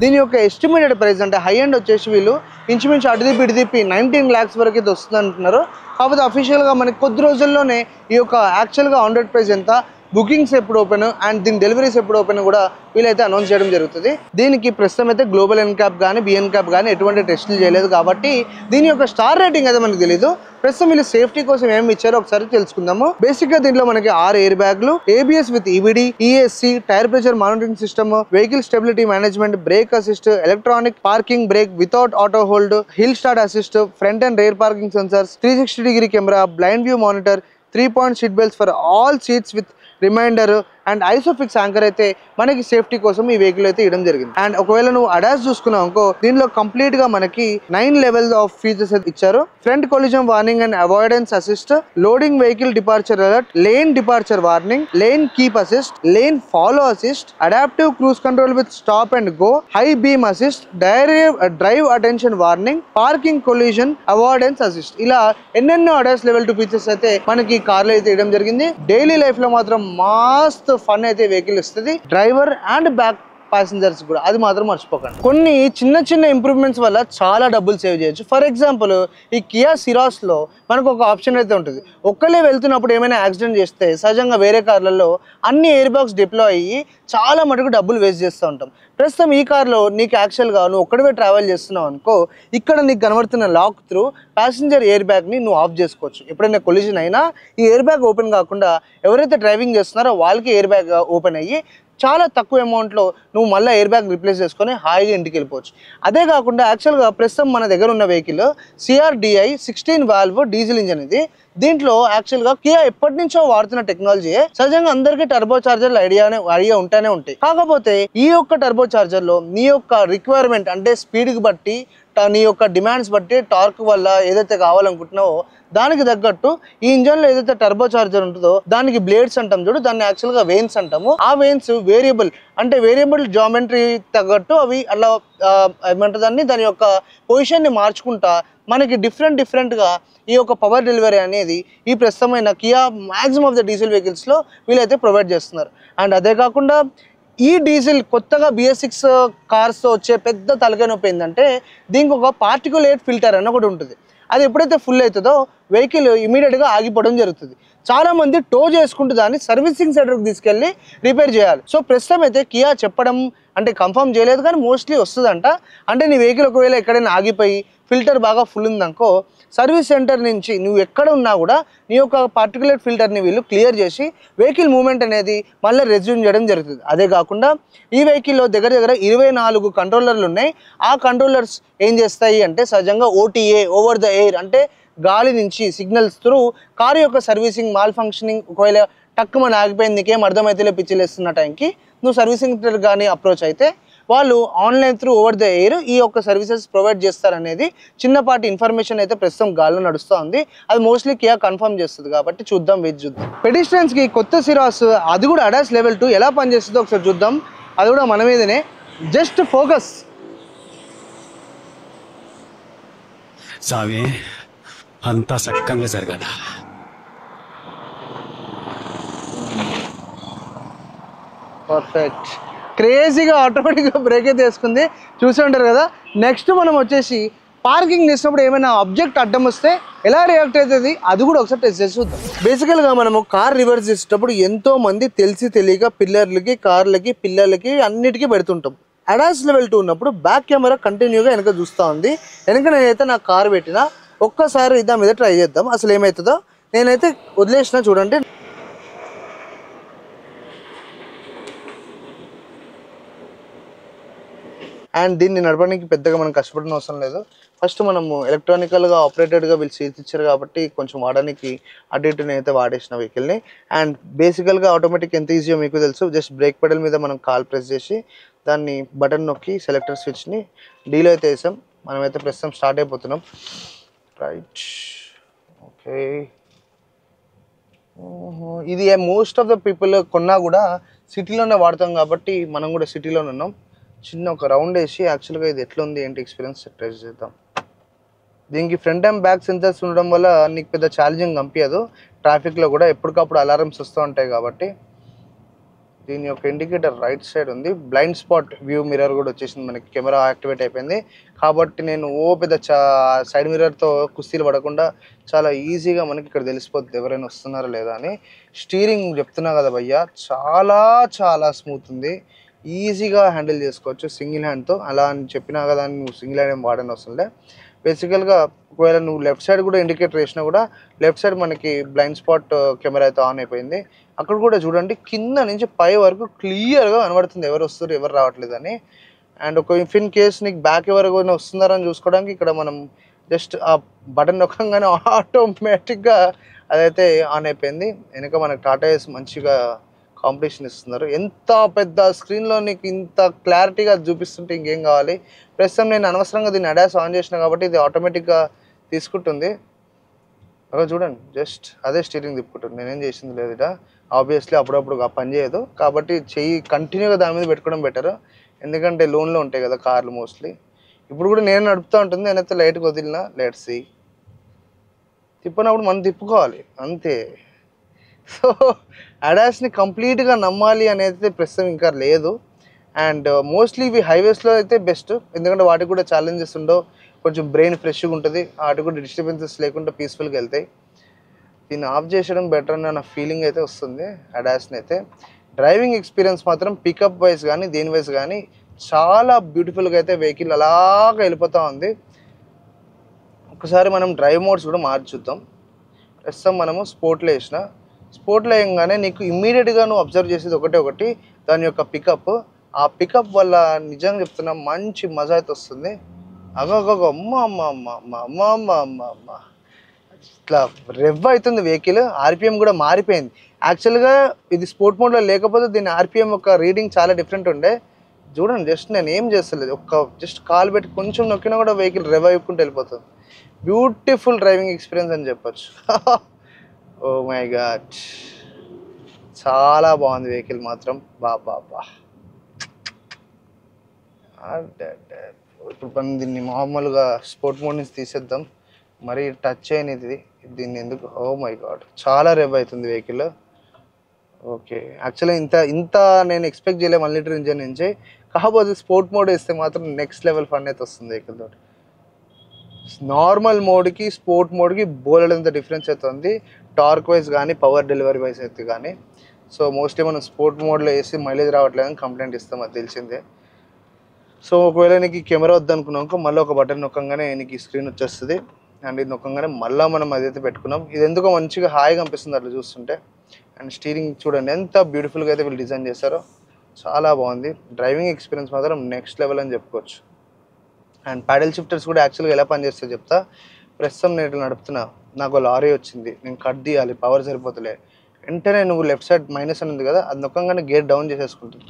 దీని యొక్క ఎస్టిమేటెడ్ ప్రైస్ అంటే హై ఎండ్ వచ్చేసి వీళ్ళు ఇంచుమించు అడిదిప్పి 19 lakhs వరకు అయితే వస్తుంది అంటున్నారు. కాకపోతే అఫీషియల్గా మనకి కొద్ది రోజుల్లోనే ఈ యొక్క యాక్చువల్గా ఆన్ రోడ్ ప్రైస్ ఎంత, బుకింగ్స్ ఎప్పుడు ఓపెన్ అండ్ దీని డెలివరీస్ ఎప్పుడు ఓపెన్ కూడా వీళ్ళైతే అనౌన్స్ చేయడం జరుగుతుంది. దీనికి ప్రస్తుతం అయితే గ్లోబల్ ఎన్క్యాప్ కానీ బిఎన్క్యాప్ కానీ ఎటువంటి టెస్టులు చేయలేదు కాబట్టి దీని యొక్క స్టార్ రేటింగ్ అయితే మనకు తెలియదు. ప్రస్తుతం వీళ్ళు సేఫ్టీ కోసం ఏమి ఇచ్చారో ఒకసారి తెలుసుకుందాము. బేసిక్ గా దీంట్లో మనకి 6 ఎయిర్ బ్యాగ్లు, ABS with EBD, ESC, tyre pressure monitoring system, vehicle stability management, brake assist, electronic parking brake without auto hold, hill start assist, front and rear parking sensors, 360-degree camera, blind view monitor, 3-point seat belts for all seats with reminder and ISOFIX anchor అయితే మనకి safety కోసం ఈ vehicle అయితే ఇవ్వడం జరిగింది. And ఒకవేళ నువ్వు ADAS చూసుకున్నావు అనుకో, దీనిలో కంప్లీట్ గా మనకి 9 levels ఆఫ్ ఫీచర్స్ అయితే ఇచ్చారు. Front collision warning and avoidance assist, loading vehicle departure alert, lane departure warning, lane keep assist, lane follow assist, adaptive cruise control with stop and go, high beam assist, drive attention warning, parking collision avoidance assist, ఇలా ఎన్నెన్నో ADAS level 2 features అయితే మనకి ఈ car లో అయితే ఇవ్వడం జరిగింది. Daily life లో మాత్రం మస్త్ ఫన్ అయితే వెహికల్ ఇస్తుంది, డ్రైవర్ అండ్ బ్యాక్ ప్యాసింజర్స్ కూడా, అది మాత్రం మర్చిపోకండి. కొన్ని చిన్న ఇంప్రూవ్మెంట్స్ వల్ల చాలా డబ్బులు సేవ్ చేయొచ్చు. ఫర్ ఎగ్జాంపుల్ ఈ కియా సిరాస్లో మనకు ఒక ఆప్షన్ అయితే ఉంటుంది. ఒక్కళ్ళే వెళ్తున్నప్పుడు ఏమైనా యాక్సిడెంట్ చేస్తే సహజంగా వేరే కార్లలో అన్ని ఎయిర్ బ్యాగ్స్ డిప్లాయ్ అయ్యి చాలా మటుకు డబ్బులు వేస్ట్ చేస్తూ ఉంటాం. ప్రస్తుతం ఈ కార్లో నీకు యాక్చువల్గా నువ్వు ఒక్కడివే ట్రావెల్ చేస్తున్నావు అనుకో, ఇక్కడ నీకు కనబడుతున్న లాక్ త్రూ ప్యాసింజర్ ఎయిర్ బ్యాగ్ని నువ్వు ఆఫ్ చేసుకోవచ్చు. ఎప్పుడైనా కొలిజన్ అయినా ఈ ఎయిర్ బ్యాగ్ ఓపెన్ కాకుండా ఎవరైతే డ్రైవింగ్ చేస్తున్నారో వాళ్ళకి ఎయిర్ బ్యాగ్ ఓపెన్ అయ్యి చాలా తక్కువ అమౌంట్లో నువ్వు మళ్ళీ ఎయిర్ బ్యాగ్ రిప్లేస్ చేసుకొని హాయిగా ఇంటికి వెళ్ళిపోవచ్చు. అదే కాకుండా యాక్చువల్గా ప్రస్తుతం మన దగ్గర ఉన్న vehicle CRDI 16 valve diesel engine ఇది. దీంట్లో యాక్చువల్గా కియా ఎప్పటి నుంచో వాడుతున్న టెక్నాలజీ. సహజంగా అందరికీ టర్బో చార్జర్లు ఐడియా ఉంటానే ఉంటాయి. కాకపోతే ఈ యొక్క టర్బో చార్జర్లో నీ యొక్క రిక్వైర్మెంట్ అంటే స్పీడ్కి బట్టి, నీ యొక్క డిమాండ్స్ బట్టి, టార్క్ వల్ల ఏదైతే కావాలనుకుంటున్నావో దానికి తగ్గట్టు ఈ ఇంజన్లో ఏదైతే టర్బో చార్జర్ ఉంటుందో దానికి బ్లేడ్స్ అంటాం చూడు, దాన్ని యాక్చువల్గా వెయిన్స్ అంటాము. ఆ వెయిన్స్ వేరియబుల్ అంటే వేరియబుల్ జామెట్రీ తగ్గట్టు అవి అలా ఏమంటారు దాని యొక్క పొజిషన్ని మార్చుకుంటా మనకి డిఫరెంట్గా ఈ యొక్క పవర్ డెలివరీ అనేది ఈ ప్రస్తుతమైన Kia maximum of the diesel వెహికల్స్లో వీళ్ళైతే ప్రొవైడ్ చేస్తున్నారు. అండ్ అదే కాకుండా ఈ డీజిల్ కొత్తగా BS6 కార్స్తో వచ్చే పెద్ద తలకాయ నొప్పి ఏంటంటే దీనికి ఒక పార్టికులేట్ ఫిల్టర్ అని ఒకటి ఉంటుంది. అది ఎప్పుడైతే ఫుల్ అవుతుందో వెహికల్ ఇమీడియట్గా ఆగిపోవడం జరుగుతుంది. చాలామంది టో చేసుకుంటూ దాన్ని సర్వీసింగ్ సెంటర్కి తీసుకెళ్ళి రిపేర్ చేయాలి. సో ప్రస్తుతం అయితే కియా చెప్పడం అంటే కన్ఫర్మ్ చేయలేదు కానీ మోస్ట్లీ వస్తుందంట. అంటే నీ వెహికల్ ఒకవేళ ఎక్కడైనా ఆగిపోయి ఫిల్టర్ బాగా ఫుల్ ఉందనుకో సర్వీస్ సెంటర్ నుంచి నువ్వు ఎక్కడ ఉన్నా కూడా నీ యొక్క పర్టికులర్ ఫిల్టర్ని వీళ్ళు క్లియర్ చేసి వెహికల్ మూవ్మెంట్ అనేది మళ్ళీ రెజ్యూమ్ చేయడం జరుగుతుంది. అదే కాకుండా ఈ వెహికల్లో దగ్గర 24 కంట్రోలర్లు ఉన్నాయి. ఆ కంట్రోలర్స్ ఏం చేస్తాయి అంటే సహజంగా OTA ఓవర్ ద ఎయిర్ అంటే గాలి నుంచి సిగ్నల్స్ త్రూ కారు యొక్క సర్వీసింగ్ మాల్ ఫంక్షనింగ్ ఒకవేళ టక్కుమని ఆగిపోయింది నీకేం అర్థమైతే పిచ్చిలేస్తున్న టైంకి నువ్వు సర్వీసింగ్ సెంటర్ కానీ అప్రోచ్ అయితే వాళ్ళు online through over the air ఈ యొక్క సర్వీసెస్ ప్రొవైడ్ చేస్తారనేది చిన్నపాటి ఇన్ఫర్మేషన్ అయితే ప్రస్తుతం గాల్లో నడుస్తూ ఉంది. అది మోస్ట్లీ కియా కన్ఫర్మ్ చేస్తుంది కాబట్టి చూద్దాం, వెయిట్ చూద్దాం. పెడిస్ట్రియన్స్కి కొత్త సిరాస్ అది కూడా ADAS Level 2 ఎలా పనిచేస్తుందో ఒకసారి చూద్దాం. అది కూడా మన మీదనే. Just focus. సామి అంతా సక్కంగా జరగాల. పర్ఫెక్ట్. క్రేజీగా ఆటోమేటిక్గా బ్రేక్ అయితే వేసుకుంది, చూసి ఉంటారు కదా. నెక్స్ట్ మనం వచ్చేసి పార్కింగ్ చేసినప్పుడు ఏమైనా ఆబ్జెక్ట్ అడ్డం వస్తే ఎలా రియాక్ట్ అవుతుంది అది కూడా ఒకసారి టెస్ట్ చేసి చూద్దాం. బేసికల్గా మనము కార్ రివర్స్ చేసేటప్పుడు ఎంతో మంది తెలిసి తెలియక పిల్లర్లకి, కార్లకి, పిల్లలకి అన్నిటికీ పెడుతుంటాం. ADAS Level 2 ఉన్నప్పుడు బ్యాక్ కెమెరా కంటిన్యూగా వెనక చూస్తూ ఉంది. వెనక నేనైతే నా కార్ పెట్టినా ఒక్కసారి దాని మీద ట్రై చేద్దాం అసలు ఏమవుతుందో. నేనైతే వదిలేసిన చూడండి. అండ్ దీన్ని నడపడానికి పెద్దగా మనం కష్టపడిన అవసరం లేదు. ఫస్ట్ మనము ఎలక్ట్రానికల్గా ఆపరేటెడ్గా వీళ్ళు సీట్స్ ఇచ్చారు కాబట్టి కొంచెం వాడడానికి అటు ఇటు నేనైతే వాడేసిన వెహికల్ని. అండ్ బేసికల్గా ఆటోమేటిక్ ఎంత ఈజీయో మీకు తెలుసు. జస్ట్ బ్రేక్ పెడల్ మీద మనం కాల్ ప్రెస్ చేసి దాన్ని బటన్ నొక్కి సెలెక్టర్ స్విచ్ని డీలో అయితే వేసాం. మనమైతే ప్రస్తుతం స్టార్ట్ అయిపోతున్నాం. Right, okay. ఇది మోస్ట్ ఆఫ్ ద పీపుల్ కొన్నా కూడా సిటీలోనే వాడతాం కాబట్టి మనం కూడా సిటీలోనే ఉన్నాం. చిన్న ఒక రౌండ్ వేసి యాక్చువల్గా ఇది ఎట్లా ఉంది ఏంటి ఎక్స్పీరియన్స్ ట్రై చేద్దాం. దీనికి ఫ్రంట్ అండ్ బ్యాక్ సెన్సర్స్ ఉండడం వల్ల నీకు పెద్ద ఛాలెంజింగ్ అనిపించదు. ట్రాఫిక్లో కూడా ఎప్పటికప్పుడు అలారమ్స్ వస్తూ ఉంటాయి కాబట్టి. దీని యొక్క ఇండికేటర్ రైట్ సైడ్ ఉంది. బ్లైండ్ స్పాట్ వ్యూ మిర్రర్ కూడా వచ్చేసింది, మనకి కెమెరా యాక్టివేట్ అయిపోయింది కాబట్టి నేను పెద్ద సైడ్ మిర్రర్తో కుస్తీలు పడకుండా చాలా ఈజీగా మనకి ఇక్కడ తెలిసిపోతుంది ఎవరైనా వస్తున్నారా లేదా అని. స్టీరింగ్ చెప్తున్నా కదా భయ్యా, చాలా చాలా స్మూత్ ఉంది. ఈజీగా హ్యాండిల్ చేసుకోవచ్చు సింగిల్ హ్యాండ్తో. అలా అని చెప్పినా కదా నువ్వు సింగిల్ హ్యాండ్ ఏం వాడని అవసరం లే. బేసికల్గా ఒకవేళ నువ్వు లెఫ్ట్ సైడ్ కూడా ఇండికేటర్ వేసినా కూడా లెఫ్ట్ సైడ్ మనకి బ్లైండ్ స్పాట్ కెమెరా అయితే ఆన్ అయిపోయింది. అక్కడ కూడా చూడండి కింద నుంచి పై వరకు క్లియర్గా కనబడుతుంది ఎవరు వస్తారు ఎవరు రావట్లేదని. అండ్ ఒక ఇన్ కేస్ నీకు బ్యాక్ ఎవరైనా వస్తున్నారని చూసుకోవడానికి ఇక్కడ మనం జస్ట్ ఆ బటన్ నొక్కగానే ఆటోమేటిక్గా అదైతే ఆన్ అయిపోయింది. వెనక మనకు టాటా ఏస్ మంచిగా కాంపిటీషన్ ఇస్తున్నారు. ఎంత పెద్ద స్క్రీన్లో నీకు ఇంత క్లారిటీగా చూపిస్తుంటే ఇంకేం కావాలి. ప్రస్తుతం నేను అనవసరంగా దీన్ని ADAS ఆన్ చేసిన కాబట్టి ఇది ఆటోమేటిక్గా తీసుకుంటుంది. అక్కడ చూడండి జస్ట్ అదే స్టీరింగ్ తిప్పుకుంటుంది, నేనేం చేసింది లేదు. ఇట ఆబ్వియస్లీ అప్పుడప్పుడు ఆ పని చేయదు కాబట్టి చెయ్యి కంటిన్యూగా దాని మీద పెట్టుకోవడం బెటర్. ఎందుకంటే లోన్లో ఉంటాయి కదా కార్లు మోస్ట్లీ. ఇప్పుడు కూడా నేను నడుపుతూ ఉంటుంది, నేనైతే లైట్గా వదిలినా లెట్స్ సీ. తిప్పినప్పుడు మనం తిప్పుకోవాలి అంతే. సో ADASని కంప్లీట్గా నమ్మాలి అనేది ప్రస్తుతం ఇంకా లేదు. అండ్ మోస్ట్లీ ఇవి హైవేస్లో అయితే బెస్ట్, ఎందుకంటే వాటికి కూడా ఛాలెంజెస్ ఉండవు, కొంచెం బ్రెయిన్ ఫ్రెష్గా ఉంటుంది, వాటికి కూడా డిస్టర్బెన్సెస్ లేకుండా పీస్ఫుల్గా వెళ్తాయి. దీన్ని ఆఫ్ చేసడం బెటర్ అన్న ఫీలింగ్ అయితే వస్తుంది ADASని అయితే. డ్రైవింగ్ ఎక్స్పీరియన్స్ మాత్రం పికప్ వైజ్ కానీ దేని వైజ్ కానీ చాలా బ్యూటిఫుల్గా అయితే వెహికల్ అలాగా వెళ్ళిపోతూ ఉంది. ఒకసారి మనం డ్రైవ్ మోడ్స్ కూడా మార్చి చూద్దాం. ప్రస్తుతం మనము స్పోర్ట్లో వేసిన, స్పోర్ట్లో వేయగానే నీకు ఇమ్మీడియట్గా నువ్వు అబ్జర్వ్ చేసేది ఒకటి దాని యొక్క పికప్. ఆ పికప్ వల్ల నిజంగా చెప్తున్నా మంచి మజా అయితే వస్తుంది. అగోగో అమ్మ అమ్మ అమ్మ అమ్మ అమ్మ అమ్మ అమ్మ అమ్మ ఇట్లా రెవ్ అవుతుంది వెహికల్. ఆర్పిఎం కూడా మారిపోయింది. యాక్చువల్గా ఇది స్పోర్ట్ మోడ్లో లేకపోతే దీని ఆర్పిఎం యొక్క రీడింగ్ చాలా డిఫరెంట్ ఉండే. చూడండి, జస్ట్ నేను ఏం చేస్తలేదు, జస్ట్ కాల్ పెట్టి కొంచెం నొక్కినా కూడా వెహికల్ రెవ్ అయిపోకుంటూ వెళ్ళిపోతుంది. బ్యూటిఫుల్ డ్రైవింగ్ ఎక్స్పీరియన్స్ అని చెప్పొచ్చు. ఓ మై గాడ్, చాలా బాగుంది వెహికల్ మాత్రం. బా ఇప్పుడు మనం దీన్ని మామూలుగా స్పోర్ట్ మోడ్ నుంచి తీసేద్దాం. మరి టచ్ అయినది దీన్ని ఎందుకు. ఓ మై గాడ్, చాలా రెవ్ అవుతుంది వెహికల్. ఓకే, యాక్చువల్గా ఇంత నేను ఎక్స్పెక్ట్ చేయలేము 1 లీటర్ ఇంజన్ నుంచి. కాకపోతే స్పోర్ట్ మోడ్ వేస్తే మాత్రం నెక్స్ట్ లెవెల్ ఫన్ అయితే వస్తుంది వెహికల్ తోటి. నార్మల్ మోడ్కి స్పోర్ట్ మోడ్కి బోలెడంత డిఫరెన్స్ అవుతుంది, టార్క్ వైజ్ కానీ పవర్ డెలివరీ వైజ్ అయితే కానీ. సో మోస్ట్లీ మనం స్పోర్ట్ మోడ్లో వేసి మైలేజ్ రావట్లేదని కంప్లైంట్ ఇస్తాం, అది తెలిసిందే. సో ఒకవేళ నీకు కెమెరా వద్దనుకున్నాక మళ్ళీ ఒక బటన్ నొక్కగానే నీకు ఈ స్క్రీన్ వచ్చేస్తుంది. అండ్ ఇది నొక్కగానే మళ్ళీ మనం అదైతే పెట్టుకున్నాం. ఇది ఎందుకో మంచిగా హాయిగా అనిపిస్తుంది అట్లా చూస్తుంటే. అండ్ స్టీరింగ్ చూడండి ఎంత బ్యూటిఫుల్గా అయితే వీళ్ళు డిజైన్ చేశారో, చాలా బాగుంది. డ్రైవింగ్ ఎక్స్పీరియన్స్ మాత్రం నెక్స్ట్ లెవెల్ అని చెప్పుకోవచ్చు. అండ్ ప్యాడల్ షిఫ్టర్స్ కూడా యాక్చువల్గా ఎలా పనిచేస్తే చెప్తా. ప్రస్తుతం నేను ఇట్లా నడుపుతున్నా, నాకు లారీ వచ్చింది, నేను కట్ తీయాలి, పవర్ సరిపోతలే, వెంటనే నువ్వు లెఫ్ట్ సైడ్ మైనస్ అని ఉంది కదా, అది నొక్కగానే గేర్ డౌన్ చేసేసుకుంటుంది.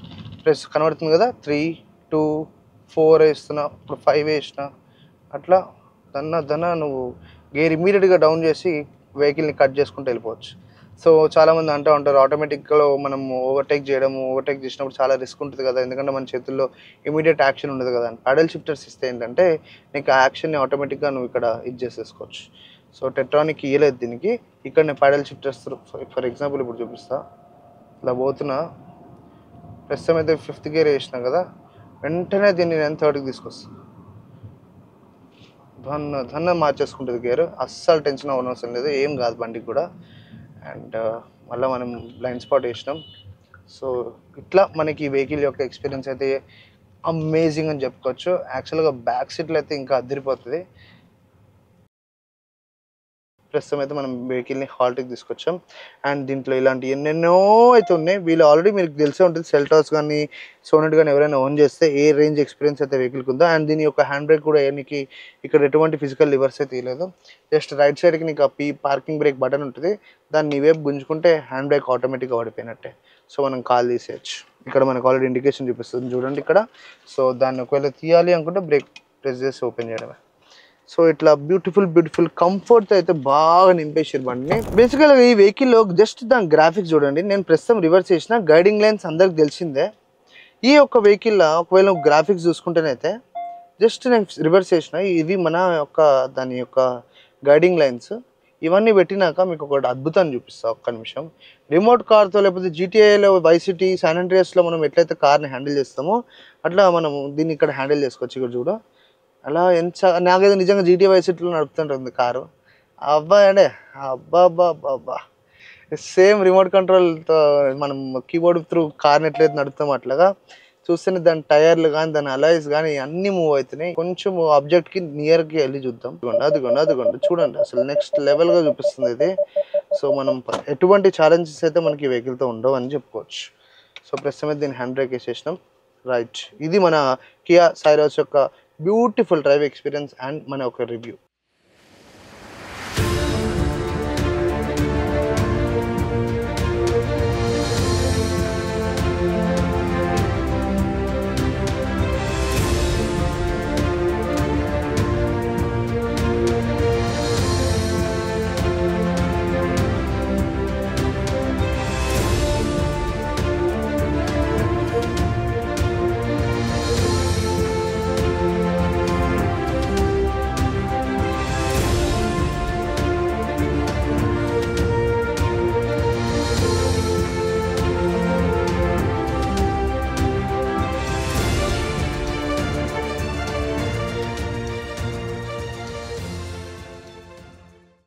ప్లస్ కనబడుతుంది కదా, 3, 2, 4 వేస్తున్నా, ఇప్పుడు 5 వేసిన, అట్లా దన్న నువ్వు గేర్ ఇమీడియట్గా డౌన్ చేసి వెహికల్ని కట్ చేసుకుంటూ వెళ్ళిపోవచ్చు. సో చాలామంది అంటూ ఉంటారు ఆటోమేటిక్గా మనం ఓవర్టేక్ చేసినప్పుడు చాలా రిస్క్ ఉంటుంది కదా, ఎందుకంటే మన చేతుల్లో ఇమీడియట్ యాక్షన్ ఉండదు కదా. ప్యాడల్ షిఫ్టర్స్ ఇస్తే ఏంటంటే నీకు ఆ యాక్షన్ని ఆటోమేటిక్గా నువ్వు ఇక్కడ ఇది చేసేసుకోవచ్చు. సో టెట్రానిక్ ఇయ్యలేదు దీనికి. ఇక్కడ నేను ప్యాడల్ షిఫ్టర్స్ ఫర్ ఎగ్జాంపుల్ ఇప్పుడు చూపిస్తా. ఇలా పోతున్నా, ప్రస్తుతం అయితే 5th గేర్ వేసినా కదా, వెంటనే దీన్ని నేను 3rd తీసుకొస్తాను. ధన్న మార్చేసుకుంటుంది గేర్, అస్సలు టెన్షన్ అవ్వనవసరం లేదు, ఏం కాదు బండికి కూడా. అండ్ మళ్ళీ మనం బ్లైండ్ స్పాట్ వేసినాం. సో ఇట్లా మనకి ఈ వెహికల్ యొక్క ఎక్స్పీరియన్స్ అయితే అమేజింగ్ అని చెప్పుకోవచ్చు. యాక్చువల్గా బ్యాక్ సీట్లో అయితే ఇంకా అదిరిపోతుంది. ప్రస్తుతం అయితే మనం వెహికల్ని హాల్ట్కి తీసుకొచ్చాం. అండ్ దీంట్లో ఇలాంటి ఎన్నెన్నో అయితే ఉన్నాయి. వీళ్ళు ఆల్రెడీ మీకు తెలిసే ఉంటుంది, సెల్టాస్ కానీ సోనెట్ కానీ ఎవరైనా ఓన్ చేస్తే ఏ రేంజ్ ఎక్స్పీరియన్స్ అయితే వెహికల్కి ఉందో. అండ్ దీని యొక్క హ్యాండ్ బ్రేక్ కూడా నీకు ఇక్కడ ఎటువంటి ఫిజికల్ లివర్స్ అయితే ఇవ్వలేదు. జస్ట్ రైట్ సైడ్కి నీకు ఆ పార్కింగ్ బ్రేక్ బటన్ ఉంటుంది, దాన్ని నీ వైపు గుంజుకుంటే హ్యాండ్ బ్రేక్ ఆటోమేటిక్గా పడిపోయినట్టే. సో మనం కాల్ తీసేయచ్చు. ఇక్కడ మనకు ఆల్రెడీ ఇండికేషన్ చూపిస్తుంది చూడండి ఇక్కడ. సో దాన్ని ఒకవేళ తీయాలి అనుకుంటే బ్రేక్ ప్రెస్ చేసి ఓపెన్ చేయడమే. సో ఇట్లా బ్యూటిఫుల్ కంఫర్ట్ అయితే బాగా నింపేసారు బండిని. బేసికల్గా ఈ వెహికల్లో జస్ట్ దాని గ్రాఫిక్స్ చూడండి. నేను ప్రస్తుతం రివర్స్ చేసిన, గైడింగ్ లైన్స్ అందరికి తెలిసిందే. ఈ యొక్క వెహికల్లో ఒకవేళ నువ్వు గ్రాఫిక్స్ చూసుకుంటేనైతే జస్ట్ నేను రివర్స్ చేసిన, ఇవి మన యొక్క దాని యొక్క గైడింగ్ లైన్స్. ఇవన్నీ పెట్టినాక మీకు ఒకటి అద్భుతాన్ని చూపిస్తాను, ఒక్క నిమిషం. రిమోట్ కార్తో లేకపోతే జీటీఏలో వైసిటీ శాన్ ఆండ్రియాస్లో మనం ఎట్లయితే కార్ని హ్యాండిల్ చేస్తామో అట్లా మనం దీన్ని ఇక్కడ హ్యాండిల్ చేసుకోవచ్చు. ఇక్కడ చూడ అలా నాకైతే నిజంగా జీటీ వైసిటీలో నడుపుతుంటుంది కారు. అబ్బాయి అబ్బా సేమ్ రిమోట్ కంట్రోల్తో మనం కీబోర్డ్ త్రూ కార్ని ఎట్లయితే నడుపుతామో అట్లాగా చూస్తేనే దాని టైర్లు కానీ దాని అలాయిస్ కానీ అన్నీ మూవ్ అవుతున్నాయి. కొంచెం ఆబ్జెక్ట్కి నియర్కి వెళ్ళి చూద్దాం. అదిగోండి చూడండి, అసలు నెక్స్ట్ లెవెల్గా చూపిస్తుంది ఇది. సో మనం ఎటువంటి ఛాలెంజెస్ అయితే మనకి వెహికల్తో ఉండవు అని చెప్పుకోవచ్చు. సో ప్రస్తుతం దీన్ని హ్యాండ్ బ్రేక్ వేసేసినాం. రైట్, ఇది మన కియా సైరోస్ యొక్క బ్యూటిఫుల్ డ్రైవ్ ఎక్స్పీరియన్స్ అండ్ మన ఒక రివ్యూ.